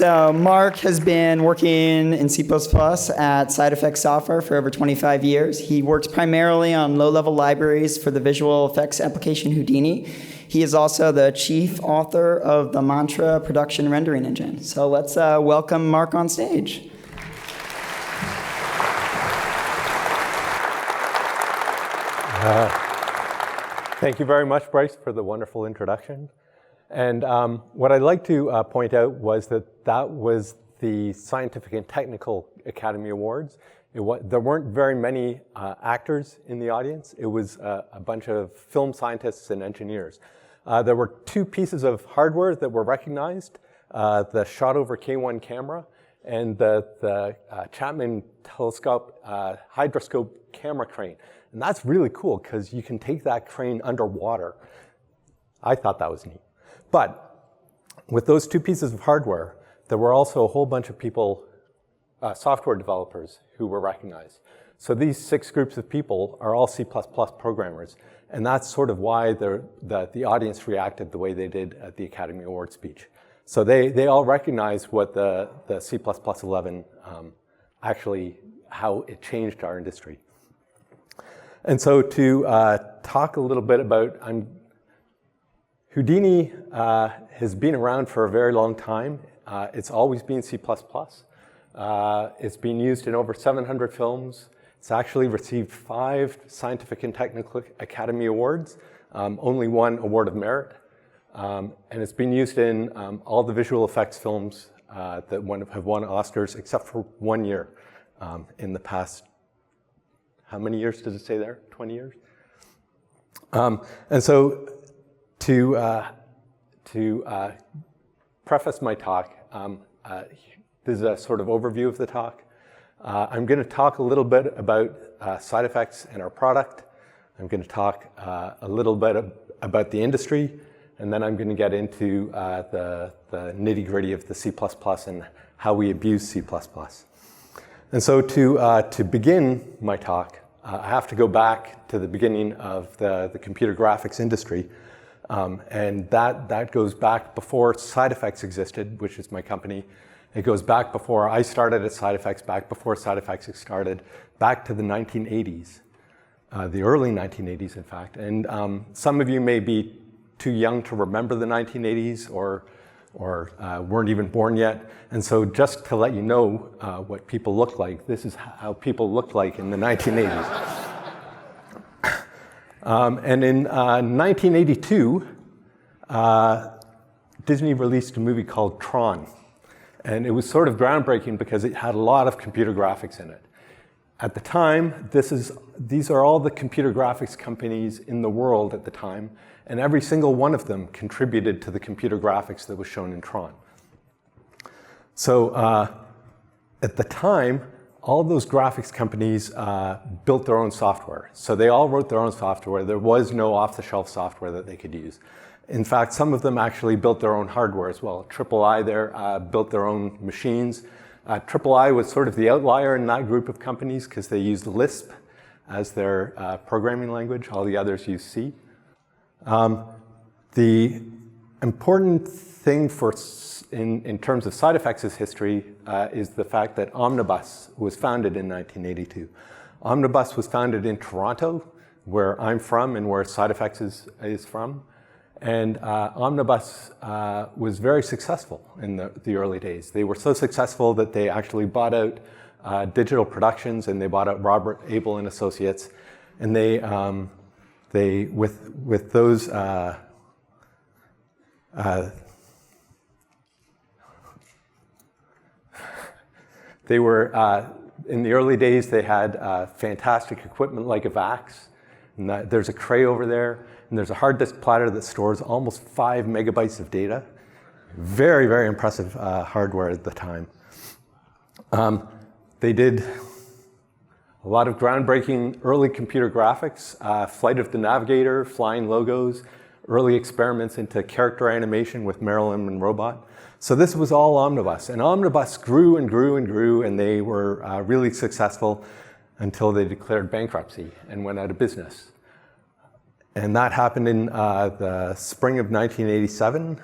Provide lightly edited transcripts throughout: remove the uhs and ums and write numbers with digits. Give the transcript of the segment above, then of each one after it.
So Mark has been working in C++ at SideFX software for over 25 years. He works primarily on low-level libraries for the visual effects application Houdini. He is also the chief author of the Mantra production rendering engine. So let's welcome Mark on stage. Thank you very much, Bryce, for the wonderful introduction. And what I'd like to point out was that was the Scientific and Technical Academy Awards. There weren't very many actors in the audience. It was a bunch of film scientists and engineers. There were two pieces of hardware that were recognized, the shot-over K1 camera and the Chapman telescope hydroscope camera crane. And that's really cool because you can take that crane underwater. I thought that was neat. But with those two pieces of hardware, there were also a whole bunch of people, software developers, who were recognized. So these 6 groups of people are all C++ programmers. And that's sort of why the audience reacted the way they did at the Academy Award speech. So they all recognized what the C++ 11 actually, how it changed our industry. And so to talk a little bit about, Houdini has been around for a very long time. It's always been C++. It's been used in over 700 films. It's actually received 5 Scientific and Technical Academy Awards, only 1 Award of Merit. And it's been used in all the visual effects films that have won Oscars, except for 1 year in the past. How many years does it say there? 20 years? And so to preface my talk, this is a sort of overview of the talk. I'm going to talk a little bit about SideFX and our product. I'm going to talk a little bit about the industry, and then I'm going to get into the nitty-gritty of the C++ and how we abuse C++. And so to begin my talk, I have to go back to the beginning of the computer graphics industry. And that goes back before SideFX existed, which is my company. It goes back before I started at SideFX, back before SideFX started, back to the 1980s, the early 1980s, in fact. And some of you may be too young to remember the 1980s or weren't even born yet. And so just to let you know what people look like, this is how people looked like in the 1980s. And in 1982, Disney released a movie called Tron. And it was sort of groundbreaking because it had a lot of computer graphics in it. At the time, these are all the computer graphics companies in the world at the time, and every single one of them contributed to the computer graphics that was shown in Tron. So at the time, all those graphics companies built their own software. So they all wrote their own software. There was no off-the-shelf software that they could use. In fact, some of them actually built their own hardware as well. III there built their own machines. III was sort of the outlier in that group of companies because they used Lisp as their programming language. All the others used C. The important thing in terms of SideFX's history is the fact that Omnibus was founded in 1982. Omnibus was founded in Toronto, where I'm from and where SideFX is from. And Omnibus was very successful in the early days. They were so successful that they actually bought out Digital Productions, and they bought out Robert Abel and Associates. And they with those they were in the early days. They had fantastic equipment like a VAX. And there's a Cray over there. And there's a hard disk platter that stores almost 5 megabytes of data. Very, very impressive hardware at the time. They did a lot of groundbreaking early computer graphics, Flight of the Navigator, flying logos, early experiments into character animation with Marilyn and Robot. So this was all Omnibus. And Omnibus grew and grew and grew, and they were really successful until they declared bankruptcy and went out of business. And that happened in the spring of 1987.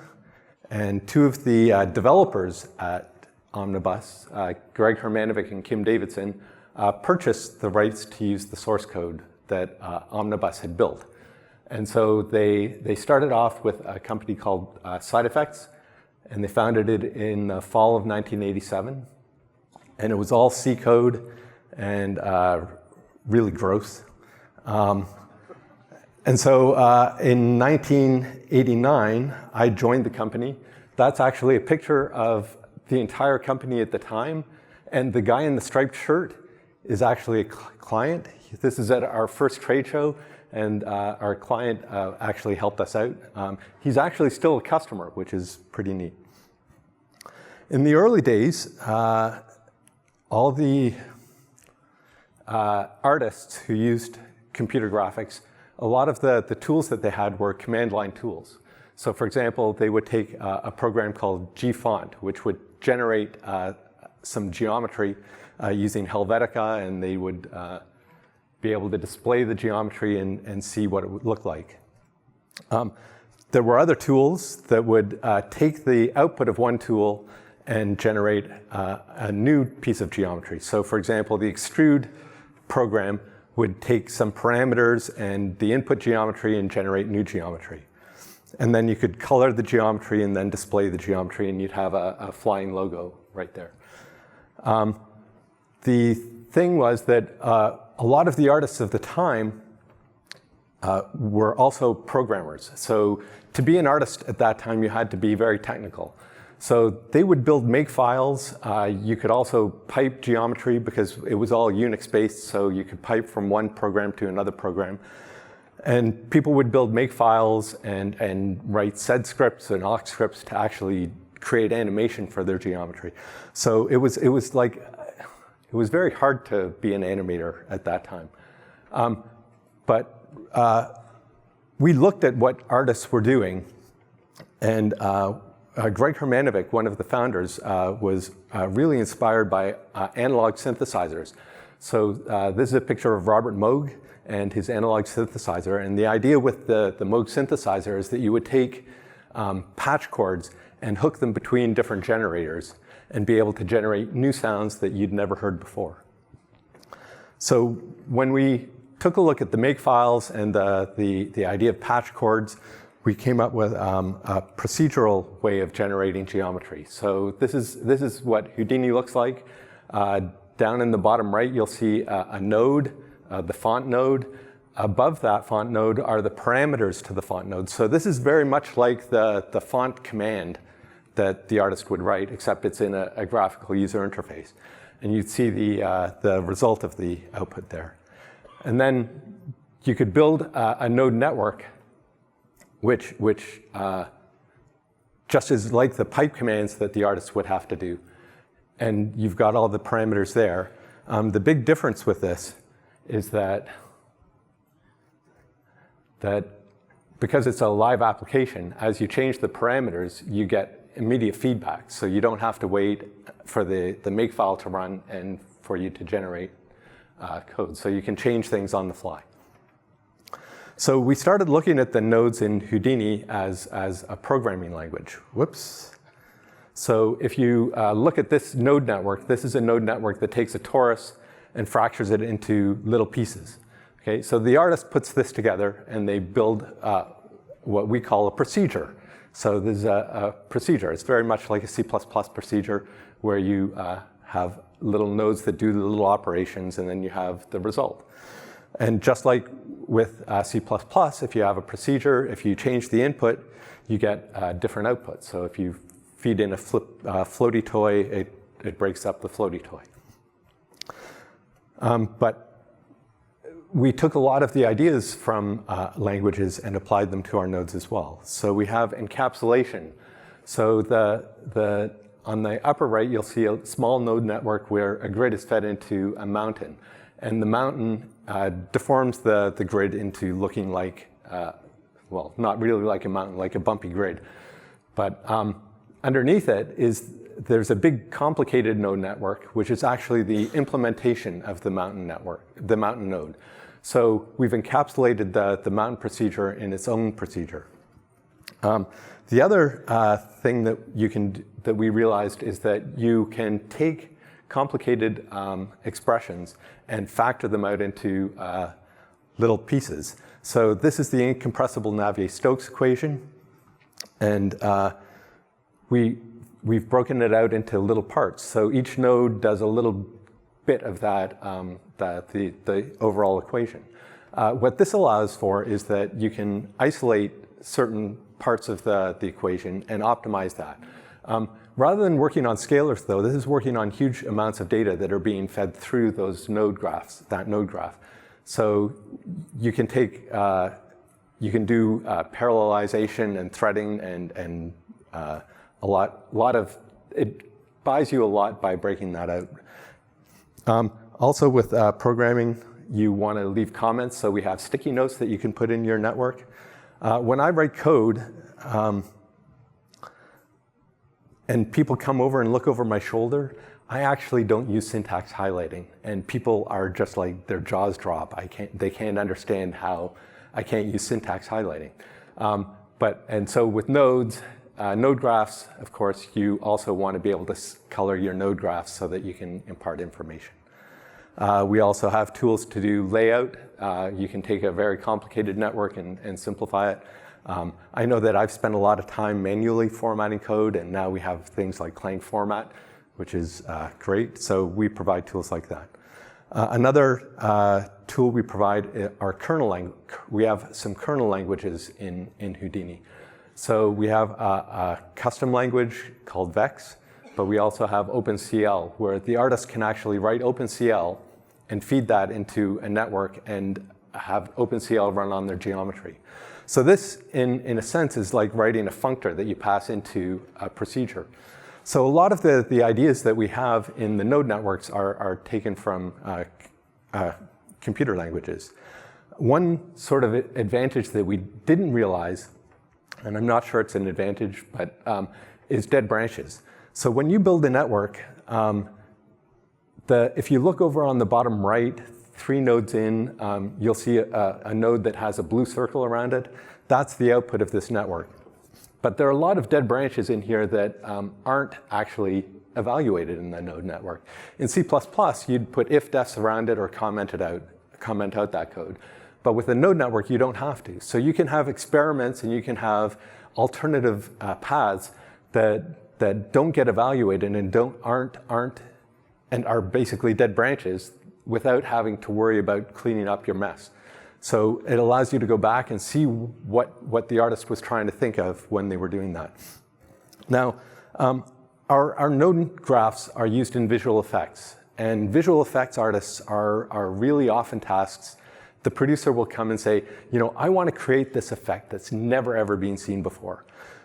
And two of the developers at Omnibus, Greg Hermanovic and Kim Davidson, purchased the rights to use the source code that Omnibus had built. And so they started off with a company called SideFX, and they founded it in the fall of 1987. And it was all C code and really gross. And so in 1989, I joined the company. That's actually a picture of the entire company at the time. And the guy in the striped shirt is actually a client. This is at our first trade show, and our client actually helped us out. He's actually still a customer, which is pretty neat. In the early days, all the artists who used computer graphics, a lot of the tools that they had were command line tools. So for example, they would take a program called gfont, which would generate some geometry using Helvetica, and they would be able to display the geometry and see what it would look like. There were other tools that would take the output of one tool and generate a new piece of geometry. So for example, the Extrude program would take some parameters and the input geometry and generate new geometry. And then you could color the geometry and then display the geometry, and you'd have a flying logo right there. The thing was that a lot of the artists of the time were also programmers. So to be an artist at that time, you had to be very technical. So they would build makefiles. You could also pipe geometry because it was all Unix-based, so you could pipe from one program to another program. And people would build makefiles and write sed scripts and awk scripts to actually create animation for their geometry. So it was very hard to be an animator at that time. But we looked at what artists were doing, and Greg Hermanovic, one of the founders, was really inspired by analog synthesizers. So this is a picture of Robert Moog and his analog synthesizer. And the idea with the Moog synthesizer is that you would take patch cords and hook them between different generators and be able to generate new sounds that you'd never heard before. So when we took a look at the makefiles and the idea of patch cords, we came up with a procedural way of generating geometry. So this is what Houdini looks like. Down in the bottom right, you'll see a node, the font node. Above that font node are the parameters to the font node. So this is very much like the font command that the artist would write, except it's in a graphical user interface. And you'd see the result of the output there. And then you could build a node network which just is like the pipe commands that the artist would have to do. And you've got all the parameters there. The big difference with this is that because it's a live application, as you change the parameters, you get immediate feedback. So you don't have to wait for the makefile to run and for you to generate code. So you can change things on the fly. So we started looking at the nodes in Houdini as a programming language. Whoops. So if you look at this node network, this is a node network that takes a torus and fractures it into little pieces. Okay, so the artist puts this together and they build what we call a procedure. So this is a procedure. It's very much like a C++ procedure where you have little nodes that do the little operations and then you have the result. And just like with C++, if you have a procedure, if you change the input, you get different outputs. So if you feed in a floaty toy, it breaks up the floaty toy. But we took a lot of the ideas from languages and applied them to our nodes as well. So we have encapsulation. So on the upper right, you'll see a small node network where a grid is fed into a mountain. And the mountain deforms the grid into looking like, well, not really like a mountain, like a bumpy grid. But underneath it there's a big complicated node network, which is actually the implementation of the mountain network, the mountain node. So we've encapsulated the mountain procedure in its own procedure. The other thing that we realized is that you can take complicated expressions and factor them out into little pieces. So this is the incompressible Navier-Stokes equation, and we've broken it out into little parts. So each node does a little bit of that, the overall equation. What this allows for is that you can isolate certain parts of the equation and optimize that. Rather than working on scalars, though, this is working on huge amounts of data that are being fed through those node graphs, that node graph. So you can take, you can do parallelization and threading and a lot of, it buys you a lot by breaking that out. Also with programming, you want to leave comments, so we have sticky notes that you can put in your network. When I write code, and people come over and look over my shoulder, I actually don't use syntax highlighting, and people are just like, their jaws drop. They can't understand how I can't use syntax highlighting. And so with nodes, node graphs, of course, you also want to be able to color your node graphs so that you can impart information. We also have tools to do layout. You can take a very complicated network and simplify it. I know that I've spent a lot of time manually formatting code, and now we have things like Clang format, which is great. So we provide tools like that. Another tool we provide are kernel language. We have some kernel languages in Houdini. So we have a custom language called Vex, but we also have OpenCL, where the artist can actually write OpenCL and feed that into a network and have OpenCL run on their geometry. So this, in a sense, is like writing a functor that you pass into a procedure. So a lot of the ideas that we have in the node networks are taken from computer languages. One sort of advantage that we didn't realize, and I'm not sure it's an advantage, but is dead branches. So when you build a network, if you look over on the bottom right, 3 nodes in, you'll see a node that has a blue circle around it. That's the output of this network. But there are a lot of dead branches in here that aren't actually evaluated in the node network. In C++, you'd put if-defs around it or comment out that code. But with a node network, you don't have to. So you can have experiments and you can have alternative paths that don't get evaluated and aren't and are basically dead branches without having to worry about cleaning up your mess. So it allows you to go back and see what the artist was trying to think of when they were doing that. Now, our node graphs are used in visual effects, and visual effects artists are really often tasks. The producer will come and say, I want to create this effect that's never ever been seen before.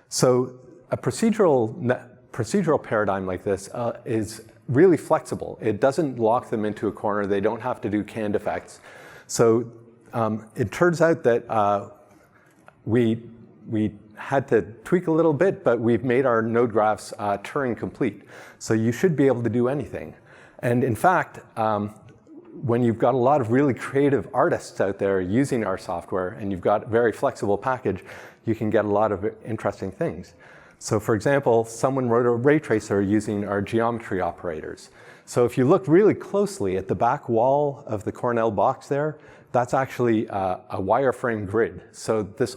So a procedural paradigm like this is really flexible. It doesn't lock them into a corner. They don't have to do canned effects. So it turns out that we had to tweak a little bit, but we've made our node graphs Turing complete. So you should be able to do anything. And in fact, when you've got a lot of really creative artists out there using our software and you've got a very flexible package, you can get a lot of interesting things. So for example, someone wrote a ray tracer using our geometry operators. So if you look really closely at the back wall of the Cornell box there, that's actually a wireframe grid. So this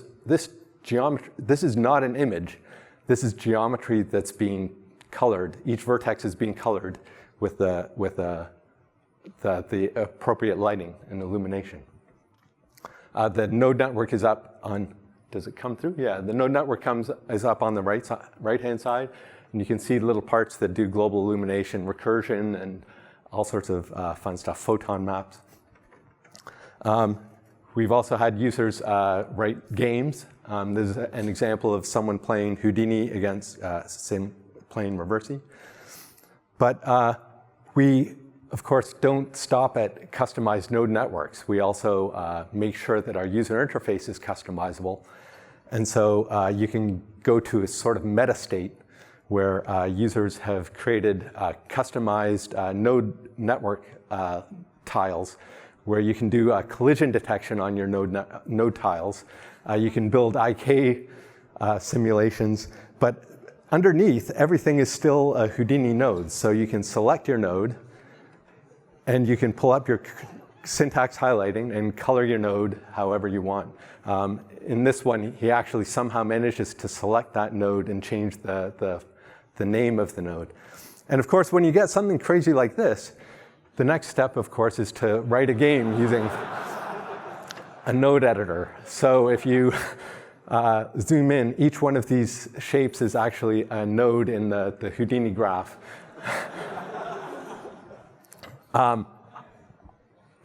is not an image. This is geometry that's being colored. Each vertex is being colored with the appropriate lighting and illumination. The node network is up on. Does it come through? Yeah, the node network is up on the right-hand side, and you can see little parts that do global illumination, recursion, and all sorts of fun stuff, photon maps. We've also had users write games. This is an example of someone playing Houdini against playing Reversi. But we, of course, don't stop at customized node networks. We also make sure that our user interface is customizable. And so you can go to a sort of meta state where users have created customized node network tiles where you can do collision detection on your node tiles. You can build IK simulations. But underneath, everything is still a Houdini node. So you can select your node, and you can pull up your syntax highlighting and color your node however you want. In this one, he actually somehow manages to select that node and change the name of the node. And of course, when you get something crazy like this, the next step, of course, is to write a game using a node editor. So if you zoom in, each one of these shapes is actually a node in the Houdini graph. I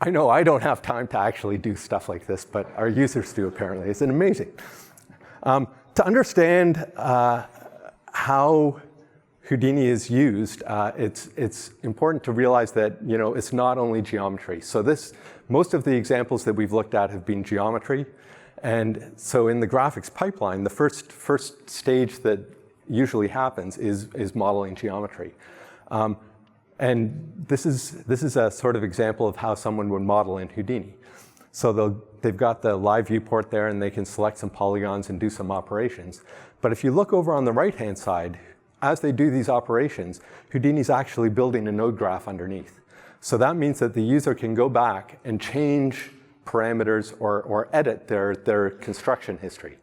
know I don't have time to actually do stuff like this, but our users do apparently. It's amazing. To understand how Houdini is used, it's important to realize that it's not only geometry. So most of the examples that we've looked at have been geometry. And so in the graphics pipeline, the first stage that usually happens is modeling geometry. And this is a sort of example of how someone would model in Houdini. So they've got the live viewport there, and they can select some polygons and do some operations. But if you look over on the right-hand side, as they do these operations, Houdini's actually building a node graph underneath. So that means that the user can go back and change parameters or edit their construction history.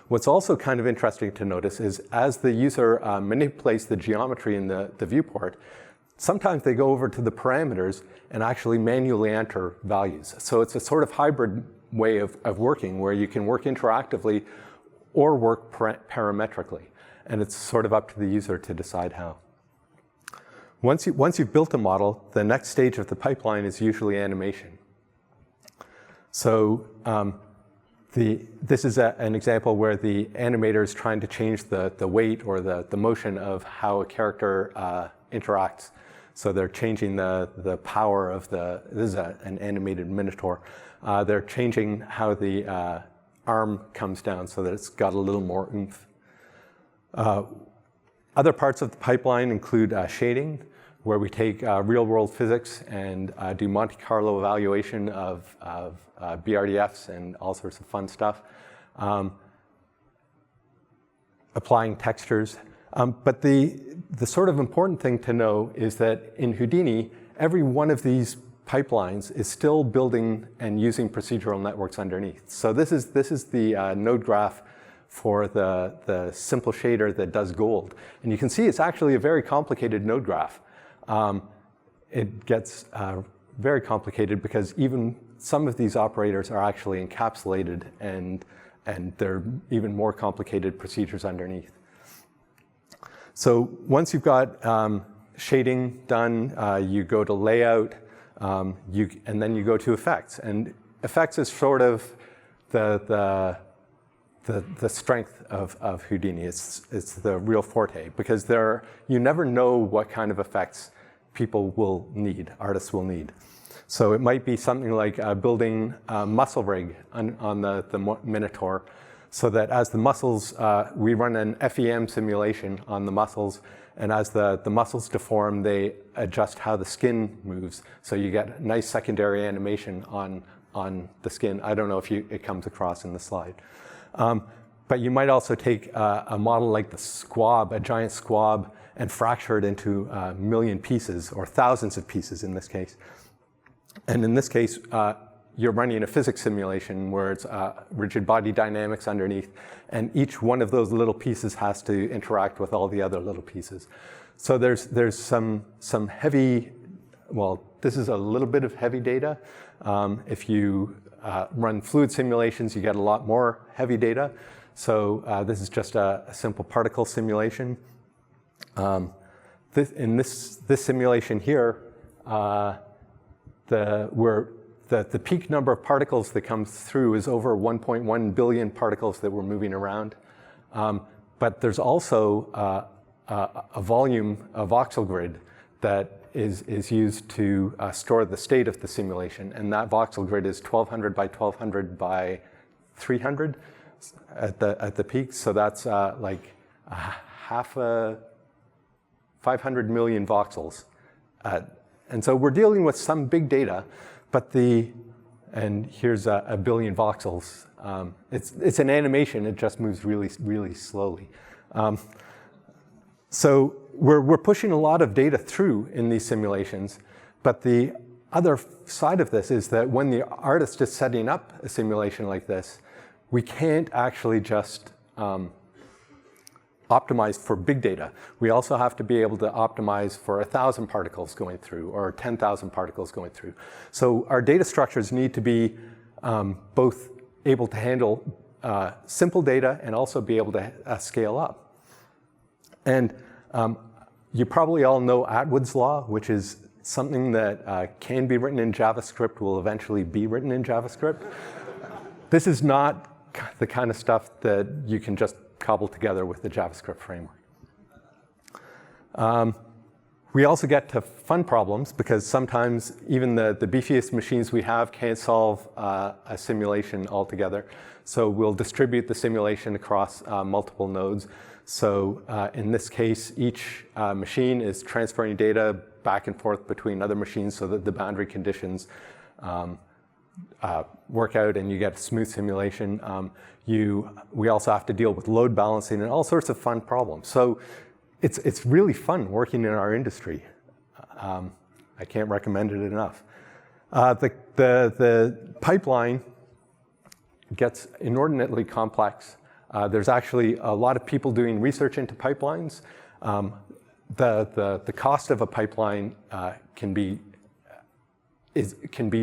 What's also kind of interesting to notice is as the user manipulates the geometry in the viewport, sometimes they go over to the parameters and actually manually enter values. So it's a sort of hybrid way of working where you can work interactively or work parametrically. And it's sort of up to the user to decide how. Once you've built a model, the next stage of the pipeline is usually animation. So this is an example where the animator is trying to change the weight or the motion of how a character interacts. So they're changing the power of this is an animated Minotaur. They're changing how the arm comes down so that it's got a little more oomph. Other parts of the pipeline include shading, where we take real-world physics and do Monte Carlo evaluation of BRDFs and all sorts of fun stuff. Applying textures. But the sort of important thing to know is that in Houdini, every one of these pipelines is still building and using procedural networks underneath. So this is the node graph for the simple shader that does gold. And you can see it's actually a very complicated node graph. It gets very complicated because even some of these operators are actually encapsulated and they're even more complicated procedures underneath. So once you've got shading done, you go to layout, and then you go to effects. And effects is sort of the strength of Houdini. It's the real forte because you never know what kind of effects people will need, artists will need. So it might be something like building a muscle rig on the Minotaur so that as the muscles, we run an FEM simulation on the muscles, and as the muscles deform, they adjust how the skin moves. So you get nice secondary animation on the skin. I don't know if it comes across in the slide. But you might also take a model like the squab, a giant squab, and fracture it into a million pieces, or thousands of pieces in this case. And in this case, you're running a physics simulation where it's rigid body dynamics underneath, and each one of those little pieces has to interact with all the other little pieces. So there's some heavy, well, this is a little bit of heavy data. If you run fluid simulations, you get a lot more heavy data. So this is just a simple particle simulation. In this simulation here, the peak number of particles that comes through is over 1.1 billion particles that we're moving around. But there's also a volume, a voxel grid, that is used to store the state of the simulation. And that voxel grid is 1200 by 1200 by 300 at the peak. So that's like half 500 million voxels. And so we're dealing with some big data, but the And here's a billion voxels. It's an animation, it just moves really, really slowly. So we're pushing a lot of data through in these simulations, but the other side of this is that when the artist is setting up a simulation like this, we can't actually just optimize for big data. We also have to be able to optimize for 1,000 particles going through or 10,000 particles going through. So our data structures need to be both able to handle simple data and also be able to scale up. And you probably all know Atwood's law, which is something that can be written in JavaScript, will eventually be written in JavaScript. This is not the kind of stuff that you can just cobble together with the JavaScript framework. We also get to fun problems because sometimes even the beefiest machines we have can't solve a simulation altogether. So we'll distribute the simulation across multiple nodes. So in this case, each machine is transferring data back and forth between other machines so that the boundary conditions work out and you get a smooth simulation. We also have to deal with load balancing and all sorts of fun problems. So it's really fun working in our industry. I can't recommend it enough. The pipeline gets inordinately complex. There's actually a lot of people doing research into pipelines. The cost of a pipeline can be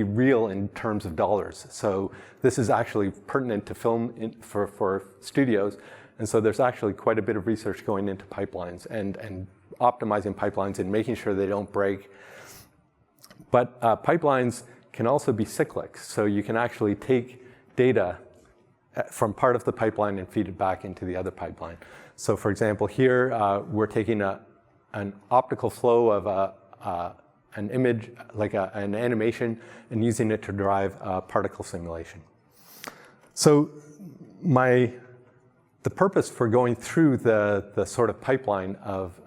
real in terms of dollars. So this is actually pertinent to film for studios. And so there's actually quite a bit of research going into pipelines and optimizing pipelines and making sure they don't break. But pipelines can also be cyclic. So you can actually take data from part of the pipeline and feed it back into the other pipeline. So for example, here we're taking an optical flow of an image, like an animation, and using it to drive a particle simulation. So the purpose for going through the sort of pipeline of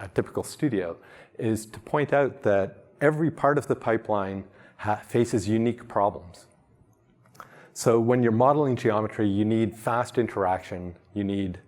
a typical studio is to point out that every part of the pipeline faces unique problems. So when you're modeling geometry, you need fast interaction, you need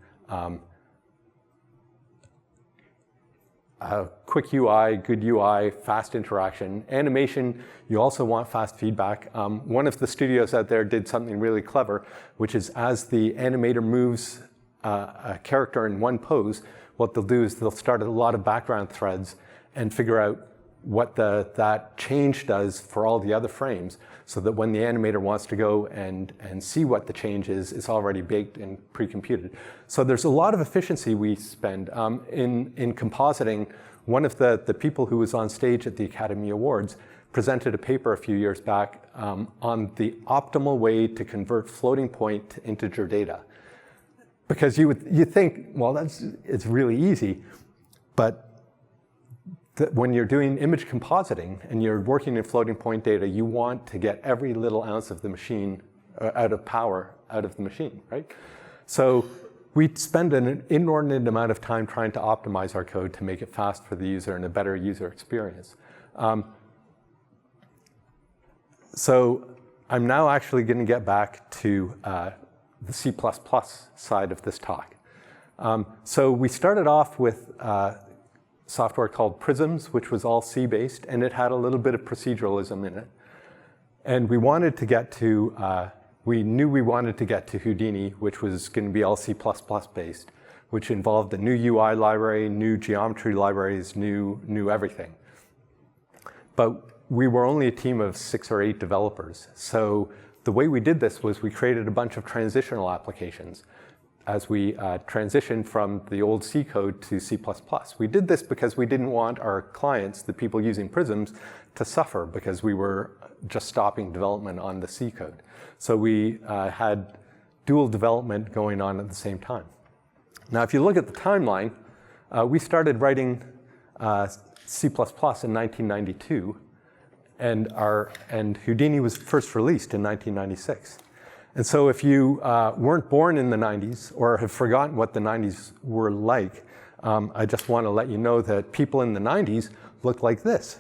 quick UI, good UI, fast interaction. Animation, you also want fast feedback. One of the studios out there did something really clever, which is as the animator moves a character in one pose, what they'll do is they'll start a lot of background threads and figure out what that change does for all the other frames, so that when the animator wants to go and see what the change is, it's already baked and pre-computed. So there's a lot of efficiency we spend. In compositing, one of the people who was on stage at the Academy Awards presented a paper a few years back on the optimal way to convert floating point to integer data. Because you think, well, it's really easy, but when you're doing image compositing and you're working in floating point data, you want to get every little ounce of the machine out of power out of the machine, right? So we spend an inordinate amount of time trying to optimize our code to make it fast for the user and a better user experience. So I'm now actually going to get back to the C++ side of this talk. So we started off with software called Prisms, which was all C-based, and it had a little bit of proceduralism in it. And we wanted to get to, we knew we wanted to get to Houdini, which was going to be all C++ based, which involved a new UI library, new geometry libraries, new everything. But we were only a team of 6 or 8 developers. So the way we did this was we created a bunch of transitional applications as we transitioned from the old C code to C++. We did this because we didn't want our clients, the people using Prisms, to suffer because we were just stopping development on the C code. So we had dual development going on at the same time. Now, if you look at the timeline, we started writing C++ in 1992, and Houdini was first released in 1996. And so if you weren't born in the 90s or have forgotten what the 90s were like, I just want to let you know that people in the 90s looked like this.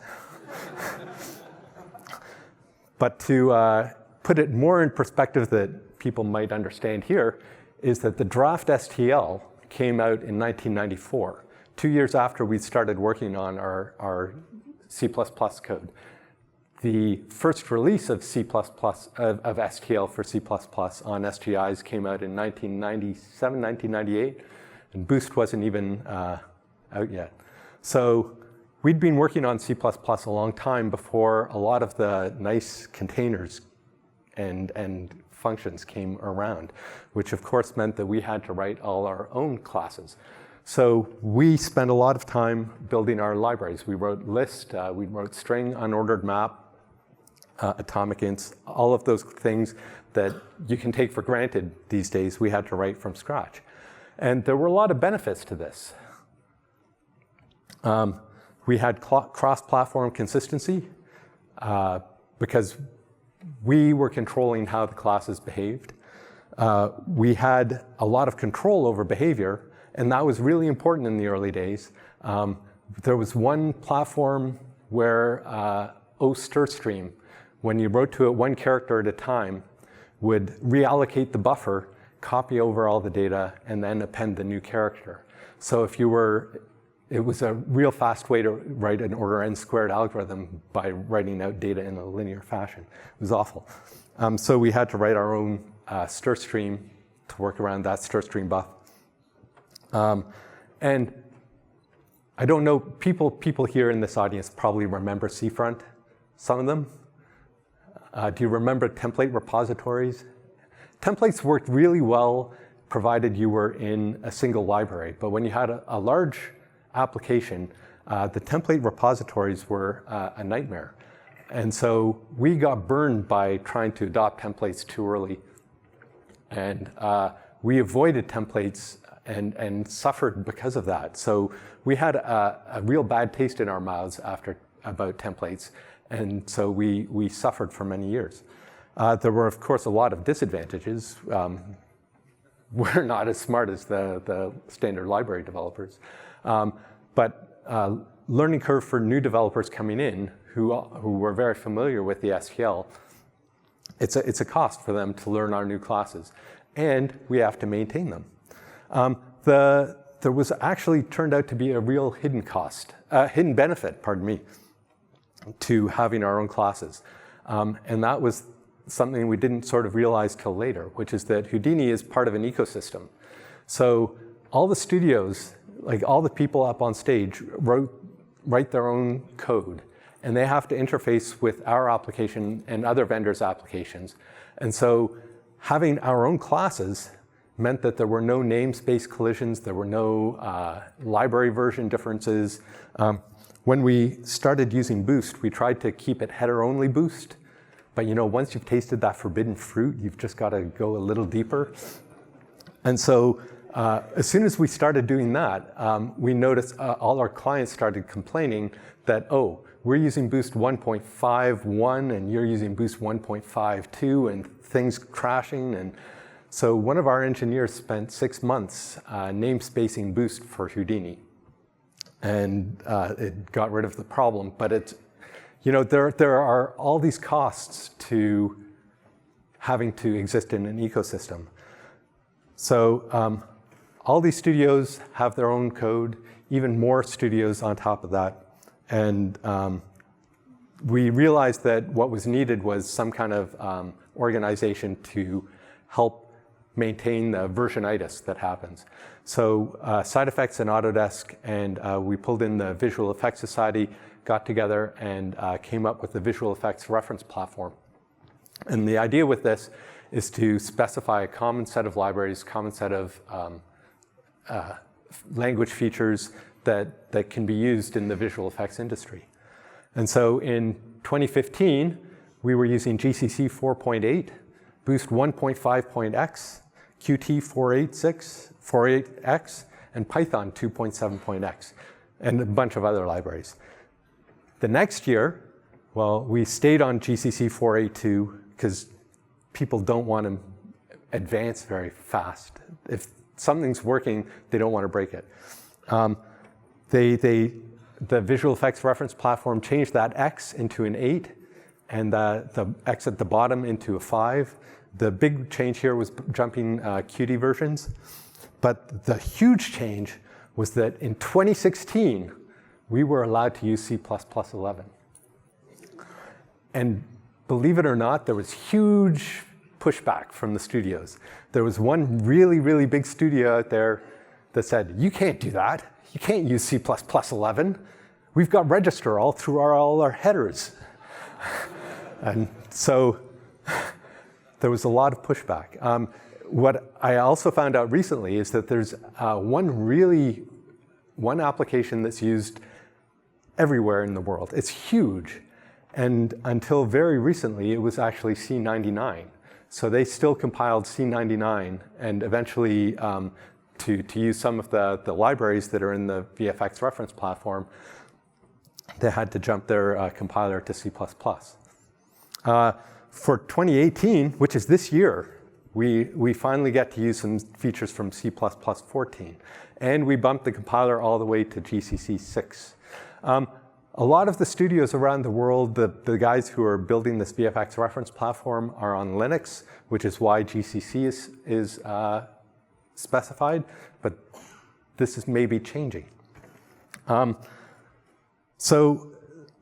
But to put it more in perspective that people might understand here, is that the draft STL came out in 1994, 2 years after we started working on our C++ code. The first release of C++, of STL for C++ on SGIs came out in 1997, 1998, and Boost wasn't even out yet. So we'd been working on C++ a long time before a lot of the nice containers and functions came around, which of course meant that we had to write all our own classes. So we spent a lot of time building our libraries. We wrote list, we wrote string, unordered map, atomic ints, all of those things that you can take for granted these days, we had to write from scratch. And there were a lot of benefits to this. We had cross-platform consistency because we were controlling how the classes behaved. We had a lot of control over behavior, and that was really important in the early days. There was one platform where OStirStream, when you wrote to it one character at a time, would reallocate the buffer, copy over all the data, and then append the new character. So if you were, it was a real fast way to write an order n squared algorithm by writing out data in a linear fashion. It was awful. So we had to write our own StirStream to work around that StirStream buff. And I don't know, people here in this audience probably remember Seafront, some of them. Do you remember template repositories? Templates worked really well provided you were in a single library, but when you had a large application, the template repositories were a nightmare. And so we got burned by trying to adopt templates too early. And we avoided templates and suffered because of that. So we had a real bad taste in our mouths about templates. And so we suffered for many years. There were, of course, a lot of disadvantages. We're not as smart as the standard library developers. But learning curve for new developers coming in who were very familiar with the STL, it's a cost for them to learn our new classes. And we have to maintain them. There was actually turned out to be a real hidden benefit, pardon me, to having our own classes. And that was something we didn't sort of realize till later, which is that Houdini is part of an ecosystem. So all the studios, like all the people up on stage, write their own code, and they have to interface with our application and other vendors' applications. And so having our own classes meant that there were no namespace collisions, there were no library version differences. When we started using Boost, we tried to keep it header-only Boost. But once you've tasted that forbidden fruit, you've just got to go a little deeper. And so as soon as we started doing that, we noticed all our clients started complaining that, oh, we're using Boost 1.51 and you're using Boost 1.52 and things crashing. And so one of our engineers spent 6 months namespacing Boost for Houdini. And it got rid of the problem. But it's, there are all these costs to having to exist in an ecosystem. So all these studios have their own code, even more studios on top of that. And we realized that what was needed was some kind of organization to help maintain the versionitis that happens. So SideFX and Autodesk, and we pulled in the Visual Effects Society, got together and came up with the Visual Effects reference platform. And the idea with this is to specify a common set of libraries, common set of language features that can be used in the visual effects industry. And so in 2015, we were using GCC 4.8, Boost 1.5.x, Qt 4.8x, and Python 2.7.x, and a bunch of other libraries. The next year, well, we stayed on GCC 4.8.2 because people don't want to advance very fast. If something's working, they don't want to break it. The Visual Effects reference platform changed that X into an 8, and the X at the bottom into a 5. The big change here was jumping Qt versions. But the huge change was that in 2016, we were allowed to use C++11. And believe it or not, there was huge pushback from the studios. There was one really, really big studio out there that said, you can't do that. You can't use C++11. We've got register all through all our headers. And so there was a lot of pushback. What I also found out recently is that there's one application that's used everywhere in the world. It's huge. And until very recently, it was actually C99. So they still compiled C99, and eventually to use some of the libraries that are in the VFX reference platform, they had to jump their compiler to C++. For 2018, which is this year, we finally get to use some features from C++14. And we bumped the compiler all the way to GCC 6. A lot of the studios around the world, the guys who are building this VFX reference platform are on Linux, which is why GCC is specified. But this is maybe changing. So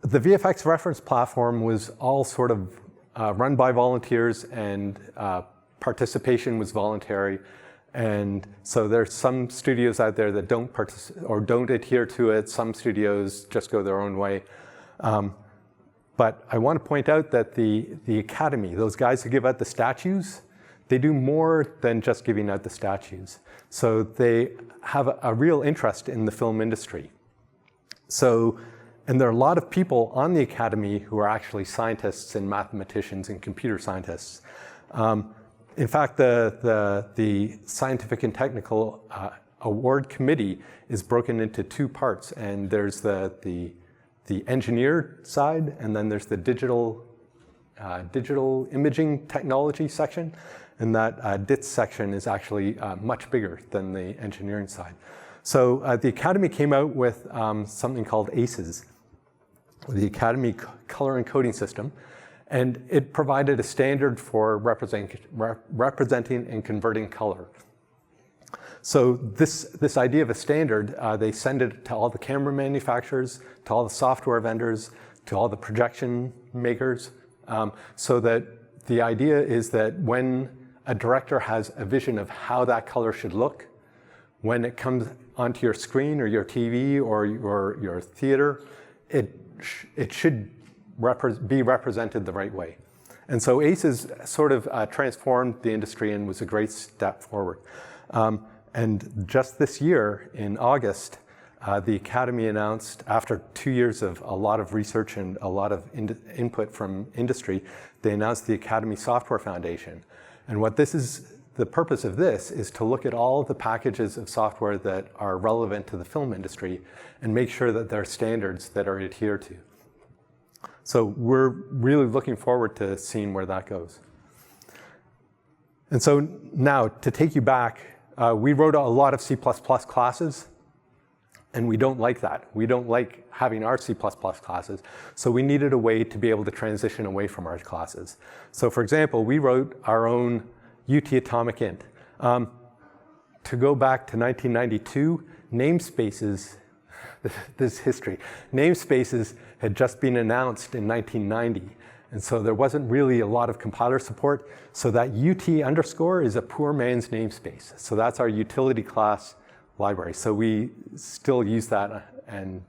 the VFX reference platform was all sort of run by volunteers, and participation was voluntary. And so there's some studios out there that don't adhere to it. Some studios just go their own way. But I want to point out that the Academy, those guys who give out the statues, they do more than just giving out the statues. So they have a real interest in the film industry. And there are a lot of people on the Academy who are actually scientists and mathematicians and computer scientists. In fact, the Scientific and Technical Award Committee is broken into two parts, and there's the engineer side, and then there's the digital imaging technology section, and that DITS section is actually much bigger than the engineering side. So the Academy came out with something called ACES, the Academy Color Encoding System. And it provided a standard for representing and converting color. So this idea of a standard, they send it to all the camera manufacturers, to all the software vendors, to all the projection makers, so that the idea is that when a director has a vision of how that color should look, when it comes onto your screen or your TV or your theater, it should be represented the right way. And so ACES sort of transformed the industry and was a great step forward. And just this year, in August, the Academy announced, after 2 years of a lot of research and a lot of input from industry, they announced the Academy Software Foundation. And the purpose of this is to look at all the packages of software that are relevant to the film industry and make sure that there are standards that are adhered to. So we're really looking forward to seeing where that goes. And so now, to take you back, we wrote a lot of C++ classes, and we don't like that. We don't like having our C++ classes, so we needed a way to be able to transition away from our classes. So for example, we wrote our own UT atomic int. To go back to 1992, namespaces, this history, namespaces had just been announced in 1990. And so there wasn't really a lot of compiler support. So that UT underscore is a poor man's namespace. So that's our utility class library. So we still use that and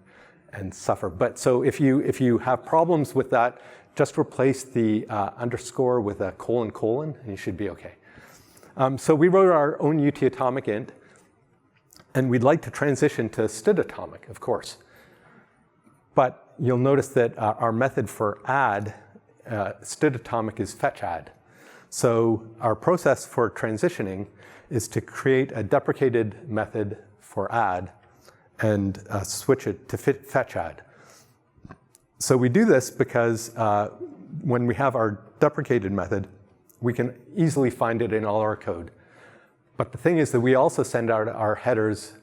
suffer. But so if you have problems with that, just replace the underscore with a colon, and you should be okay. So we wrote our own UT atomic int. And we'd like to transition to std atomic, of course. But you'll notice that our method for add, std atomic, is fetch add. So our process for transitioning is to create a deprecated method for add and switch it to fetch add. So we do this because when we have our deprecated method, we can easily find it in all our code. But the thing is that we also send out our headers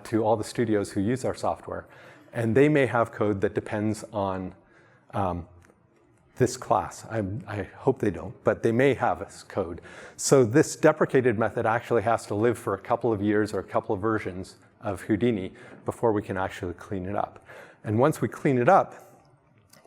to all the studios who use our software. And they may have code that depends on this class. I hope they don't, but they may have this code. So this deprecated method actually has to live for a couple of years or a couple of versions of Houdini before we can actually clean it up. And once we clean it up,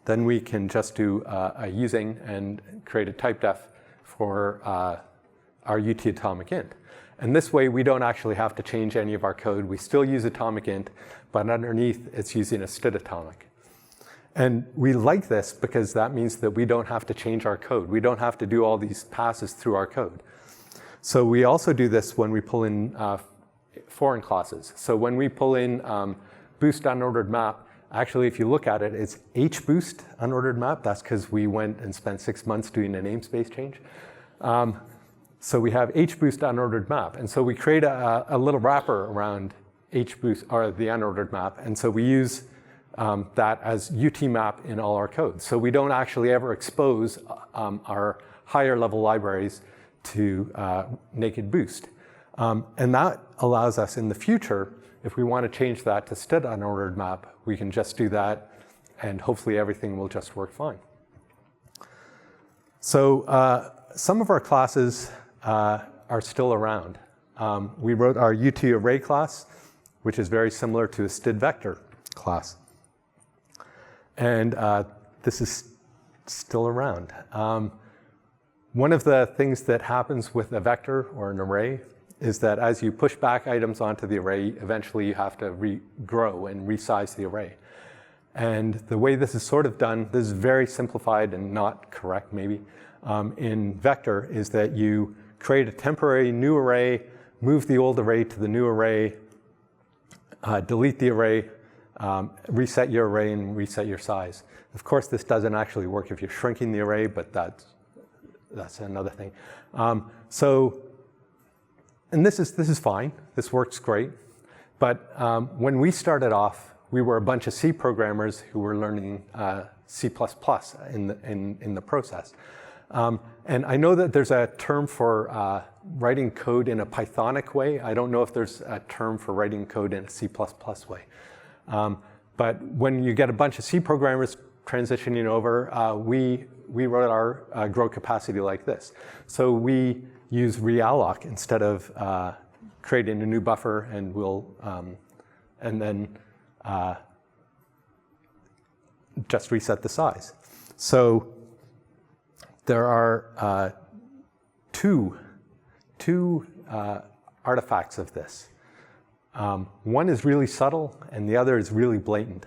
then we can just do a using and create a type def for our UT atomic int. And this way, we don't actually have to change any of our code. We still use atomic int, but underneath, it's using a std atomic. And we like this because that means that we don't have to change our code. We don't have to do all these passes through our code. So we also do this when we pull in foreign classes. So when we pull in boost unordered map, actually, if you look at it, it's hboost unordered map. That's because we went and spent 6 months doing a namespace change. So we have hboost unordered map. And so we create a little wrapper around hboost, or the unordered map. And so we use that as UT map in all our code. So we don't actually ever expose our higher level libraries to naked boost. And that allows us in the future, if we want to change that to std unordered map, we can just do that, and hopefully everything will just work fine. So some of our classes are still around. We wrote our UT array class, which is very similar to a std vector class. And this is still around. One of the things that happens with a vector or an array is that as you push back items onto the array, eventually you have to regrow and resize the array. And the way this is sort of done, this is very simplified and not correct maybe, in vector, is that you create a temporary new array, move the old array to the new array, delete the array, reset your array, and reset your size. Of course, this doesn't actually work if you're shrinking the array, but that's another thing. And this is fine. This works great. But when we started off, we were a bunch of C programmers who were learning C++ in the process. And I know that there's a term for writing code in a Pythonic way. I don't know if there's a term for writing code in a C++ way. But when you get a bunch of C programmers transitioning over, we wrote our grow capacity like this. So we use Realloc instead of creating a new buffer, and and then just reset the size. So there are two artifacts of this. One is really subtle, and the other is really blatant.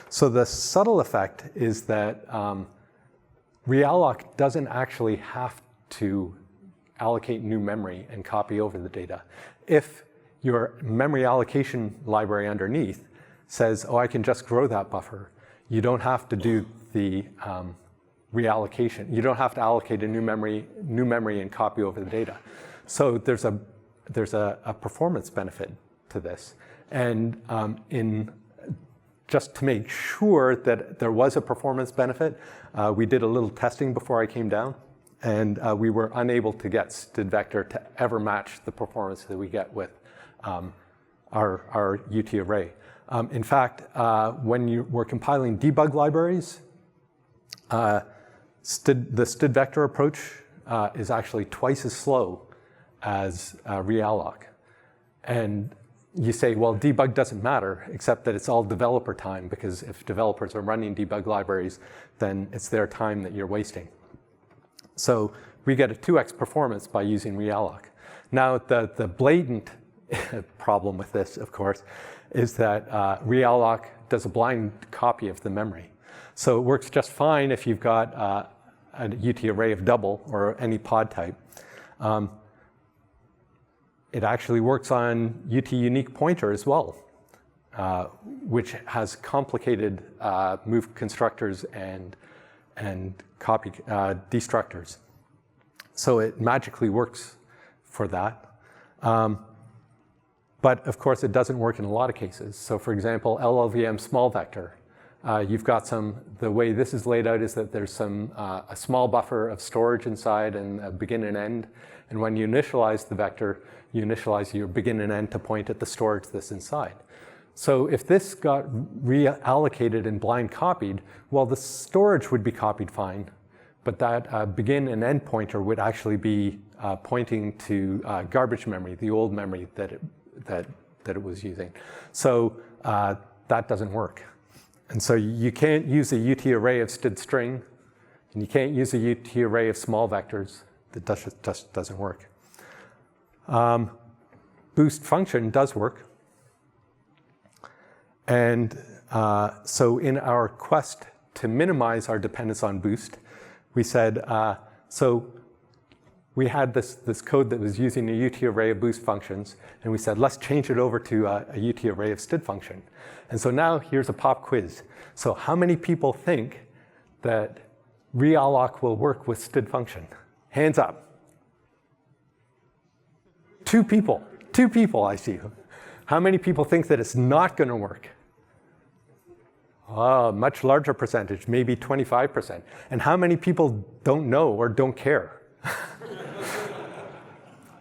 So the subtle effect is that Realloc doesn't actually have to allocate new memory and copy over the data. If your memory allocation library underneath says, oh, I can just grow that buffer, you don't have to do the reallocation. You don't have to allocate a new memory and copy over the data. So there's a performance benefit to this. And just to make sure that there was a performance benefit, we did a little testing before I came down, and we were unable to get std vector to ever match the performance that we get with our UT array. In fact, when you were compiling debug libraries, the std vector approach is actually twice as slow as Realloc. And you say, well, debug doesn't matter, except that it's all developer time, because if developers are running debug libraries, then it's their time that you're wasting. So we get a 2x performance by using Realloc. Now, the blatant problem with this, of course, is that Realloc does a blind copy of the memory. So it works just fine if you've got a UT array of double or any pod type. It actually works on UT unique pointer as well, which has complicated move constructors and copy destructors. So it magically works for that. But of course, it doesn't work in a lot of cases. So for example, LLVM small vector. You've got the way this is laid out is that there's a small buffer of storage inside and a begin and end. And when you initialize the vector, you initialize your begin and end to point at the storage that's inside. So if this got reallocated and blind copied, well, the storage would be copied fine, but that begin and end pointer would actually be pointing to garbage memory, the old memory that it was using. So that doesn't work. And so you can't use a UT array of std string, and you can't use a UT array of small vectors. That just doesn't work. Boost function does work. And so in our quest to minimize our dependence on boost, we said, so we had this code that was using a UT array of boost functions, and we said, let's change it over to a UT array of std function. And so now here's a pop quiz. So how many people think that Realloc will work with std function? Hands up. 2 people. 2 people, I see. How many people think that it's not going to work? Oh, much larger percentage, maybe 25%. And how many people don't know or don't care?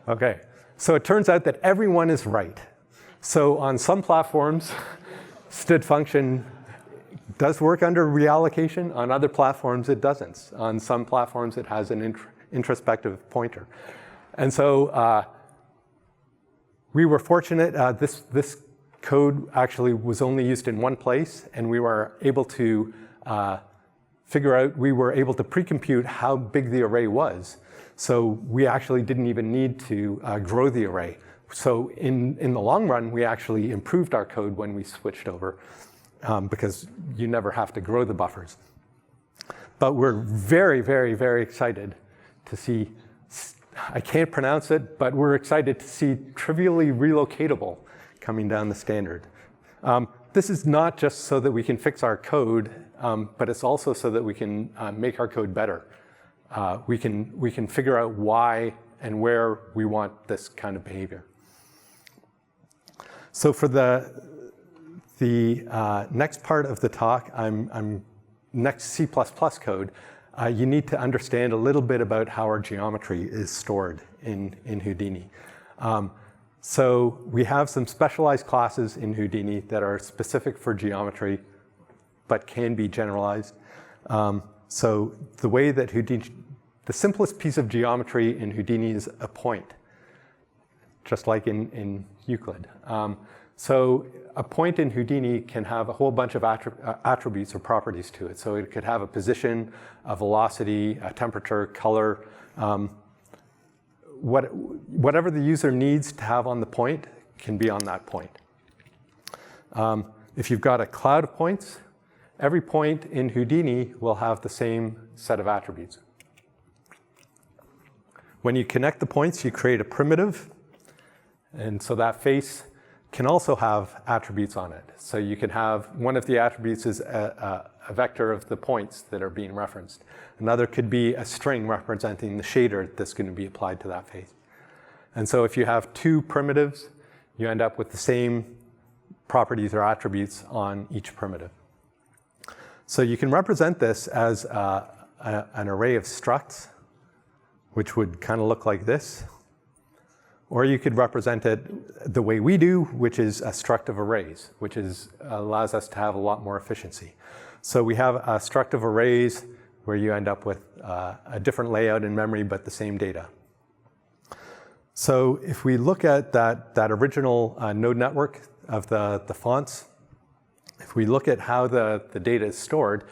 Okay, so it turns out that everyone is right. So on some platforms, std function does work under reallocation. On other platforms, it doesn't. On some platforms, it has an introspective pointer. And so we were fortunate. This code actually was only used in one place, and we were able to we were able to pre-compute how big the array was. So we actually didn't even need to grow the array. So in the long run, we actually improved our code when we switched over because you never have to grow the buffers. But we're very, very, very excited to see, I can't pronounce it, but we're excited to see trivially relocatable coming down the standard. This is not just so that we can fix our code, but it's also so that we can make our code better. We can figure out why and where we want this kind of behavior. So for the next part of the talk, next C++ code, you need to understand a little bit about how our geometry is stored in Houdini. So we have some specialized classes in Houdini that are specific for geometry, but can be generalized. So the way that the simplest piece of geometry in Houdini is a point, just like in Euclid. So a point in Houdini can have a whole bunch of attributes or properties to it. So it could have a position, a velocity, a temperature, color. Whatever the user needs to have on the point can be on that point. If you've got a cloud of points, every point in Houdini will have the same set of attributes. When you connect the points, you create a primitive. And so that face can also have attributes on it. So you can have one of the attributes is a vector of the points that are being referenced. Another could be a string representing the shader that's going to be applied to that face. And so if you have 2 primitives, you end up with the same properties or attributes on each primitive. So you can represent this as an array of structs, which would kind of look like this. Or you could represent it the way we do, which is a struct of arrays, which allows us to have a lot more efficiency. So we have a struct of arrays where you end up with a different layout in memory, but the same data. So if we look at that original node network of the fonts, if we look at how the data is stored,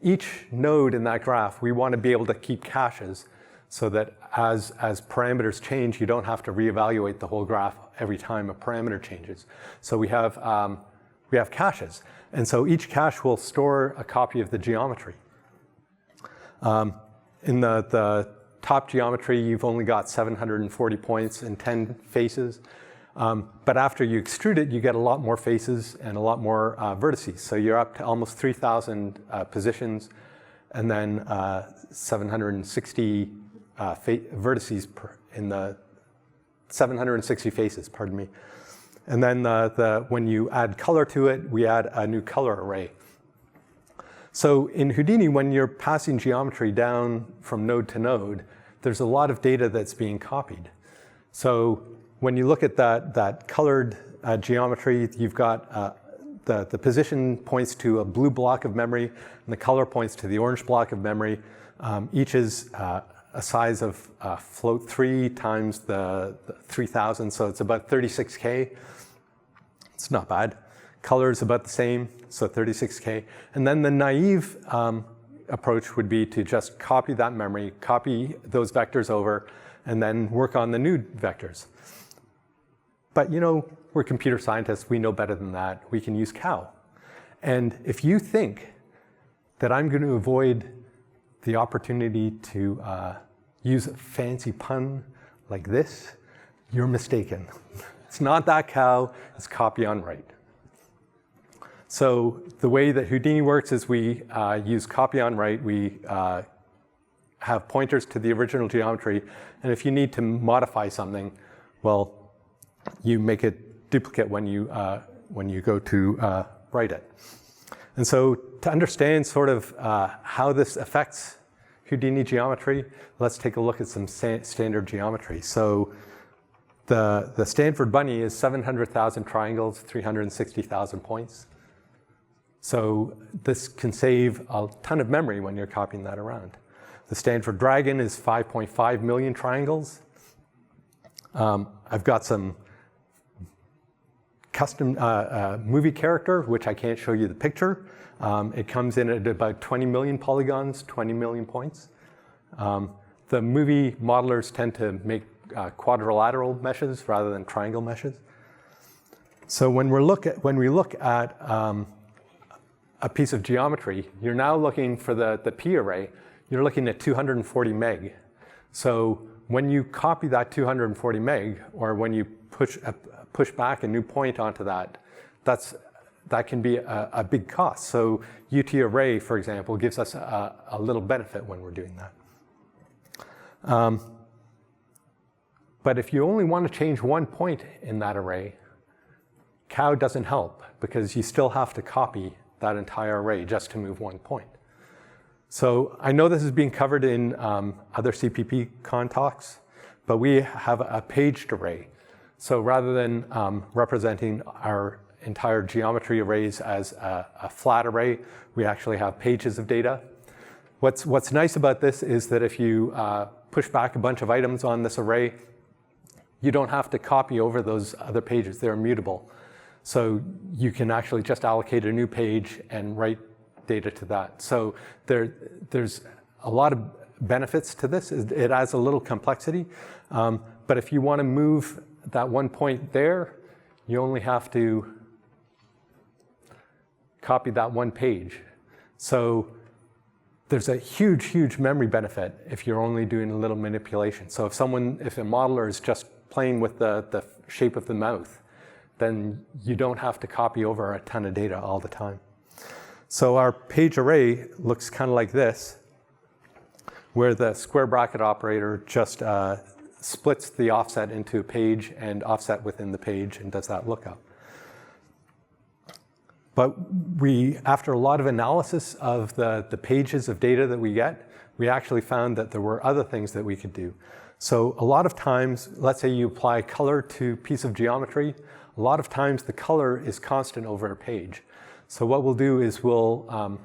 each node in that graph, we want to be able to keep caches so that as parameters change, you don't have to reevaluate the whole graph every time a parameter changes. So we have caches. And so each cache will store a copy of the geometry. In the top geometry, you've only got 740 points and 10 faces. But after you extrude it, you get a lot more faces and a lot more vertices. So you're up to almost 3,000 positions, and then 760 vertices in the 760 faces, pardon me. And then when you add color to it, we add a new color array. So in Houdini, when you're passing geometry down from node to node, there's a lot of data that's being copied. So when you look at that colored geometry, you've got the position points to a blue block of memory, and the color points to the orange block of memory. Each is a size of float 3 times the 3000, so it's about 36K. It's not bad. Color is about the same, so 36K. And then the naive approach would be to just copy that memory, copy those vectors over, and then work on the new vectors. But you know, we're computer scientists, we know better than that. We can use cow. And if you think that I'm going to avoid the opportunity to use a fancy pun like this, you're mistaken. It's not that cow, it's copy on write. So the way that Houdini works is we use copy on write. We have pointers to the original geometry, and if you need to modify something, well, you make a duplicate when you go to write it. And so to understand sort of how this affects Houdini geometry, let's take a look at some standard geometry. So the Stanford bunny is 700,000 triangles, 360,000 points. So this can save a ton of memory when you're copying that around. The Stanford dragon is 5.5 million triangles. I've got some custom movie character, which I can't show you the picture. It comes in at about 20 million polygons, 20 million points. The movie modelers tend to make quadrilateral meshes rather than triangle meshes. So when we look at a piece of geometry, you're now looking for the P array, you're looking at 240 meg. So when you copy that 240 meg, or when you push back a new point onto that, that can be a big cost. So UT array, for example, gives us a little benefit when we're doing that. But if you only want to change one point in that array, cow doesn't help, because you still have to copy that entire array just to move one point. So I know this is being covered in other CppCon talks, but we have a paged array. So rather than representing our entire geometry arrays as a flat array, we actually have pages of data. What's nice about this is that if you push back a bunch of items on this array, you don't have to copy over those other pages. They're immutable. So you can actually just allocate a new page and write data to that. So there's a lot of benefits to this. It adds a little complexity. But if you want to move that one point there, you only have to copy that one page. So there's a huge, huge memory benefit if you're only doing a little manipulation. So if a modeler is just playing with the shape of the mouth, then you don't have to copy over a ton of data all the time. So our page array looks kind of like this, where the square bracket operator just splits the offset into a page and offset within the page and does that lookup. But after a lot of analysis of the pages of data that we get, we actually found that there were other things that we could do. So a lot of times, let's say you apply color to a piece of geometry, a lot of times the color is constant over a page. So what we'll do is once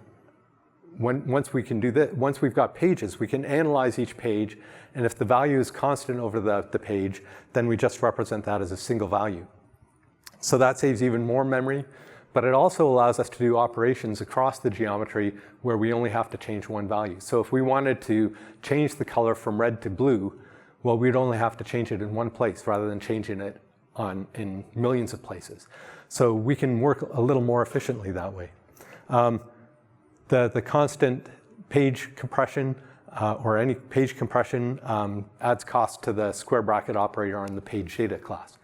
we've got pages, we can analyze each page, and if the value is constant over the page, then we just represent that as a single value. So that saves even more memory, but it also allows us to do operations across the geometry where we only have to change one value. So if we wanted to change the color from red to blue, well, we'd only have to change it in one place rather than changing it in millions of places. So we can work a little more efficiently that way. The constant page compression or any page compression adds cost to the square bracket operator on the page data class.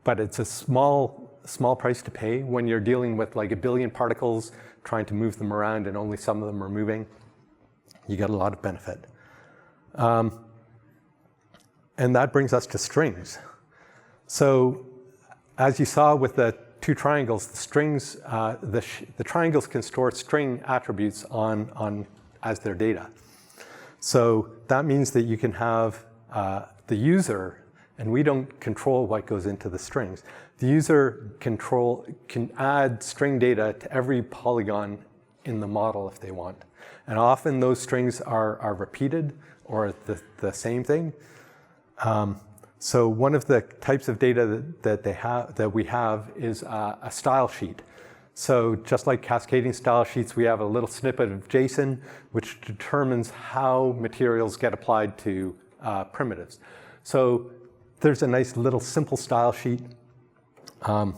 But it's a small price to pay when you're dealing with like 1 billion particles, trying to move them around and only some of them are moving. You get a lot of benefit. And that brings us to strings. So as you saw with the two triangles, the strings, the triangles can store string attributes as their data. So that means that you can have the user and we don't control what goes into the strings. The user can add string data to every polygon in the model if they want. And often those strings are repeated or the same thing. So one of the types of data that we have is a style sheet. So just like cascading style sheets, we have a little snippet of JSON which determines how materials get applied to primitives. So there's a nice little simple style sheet. And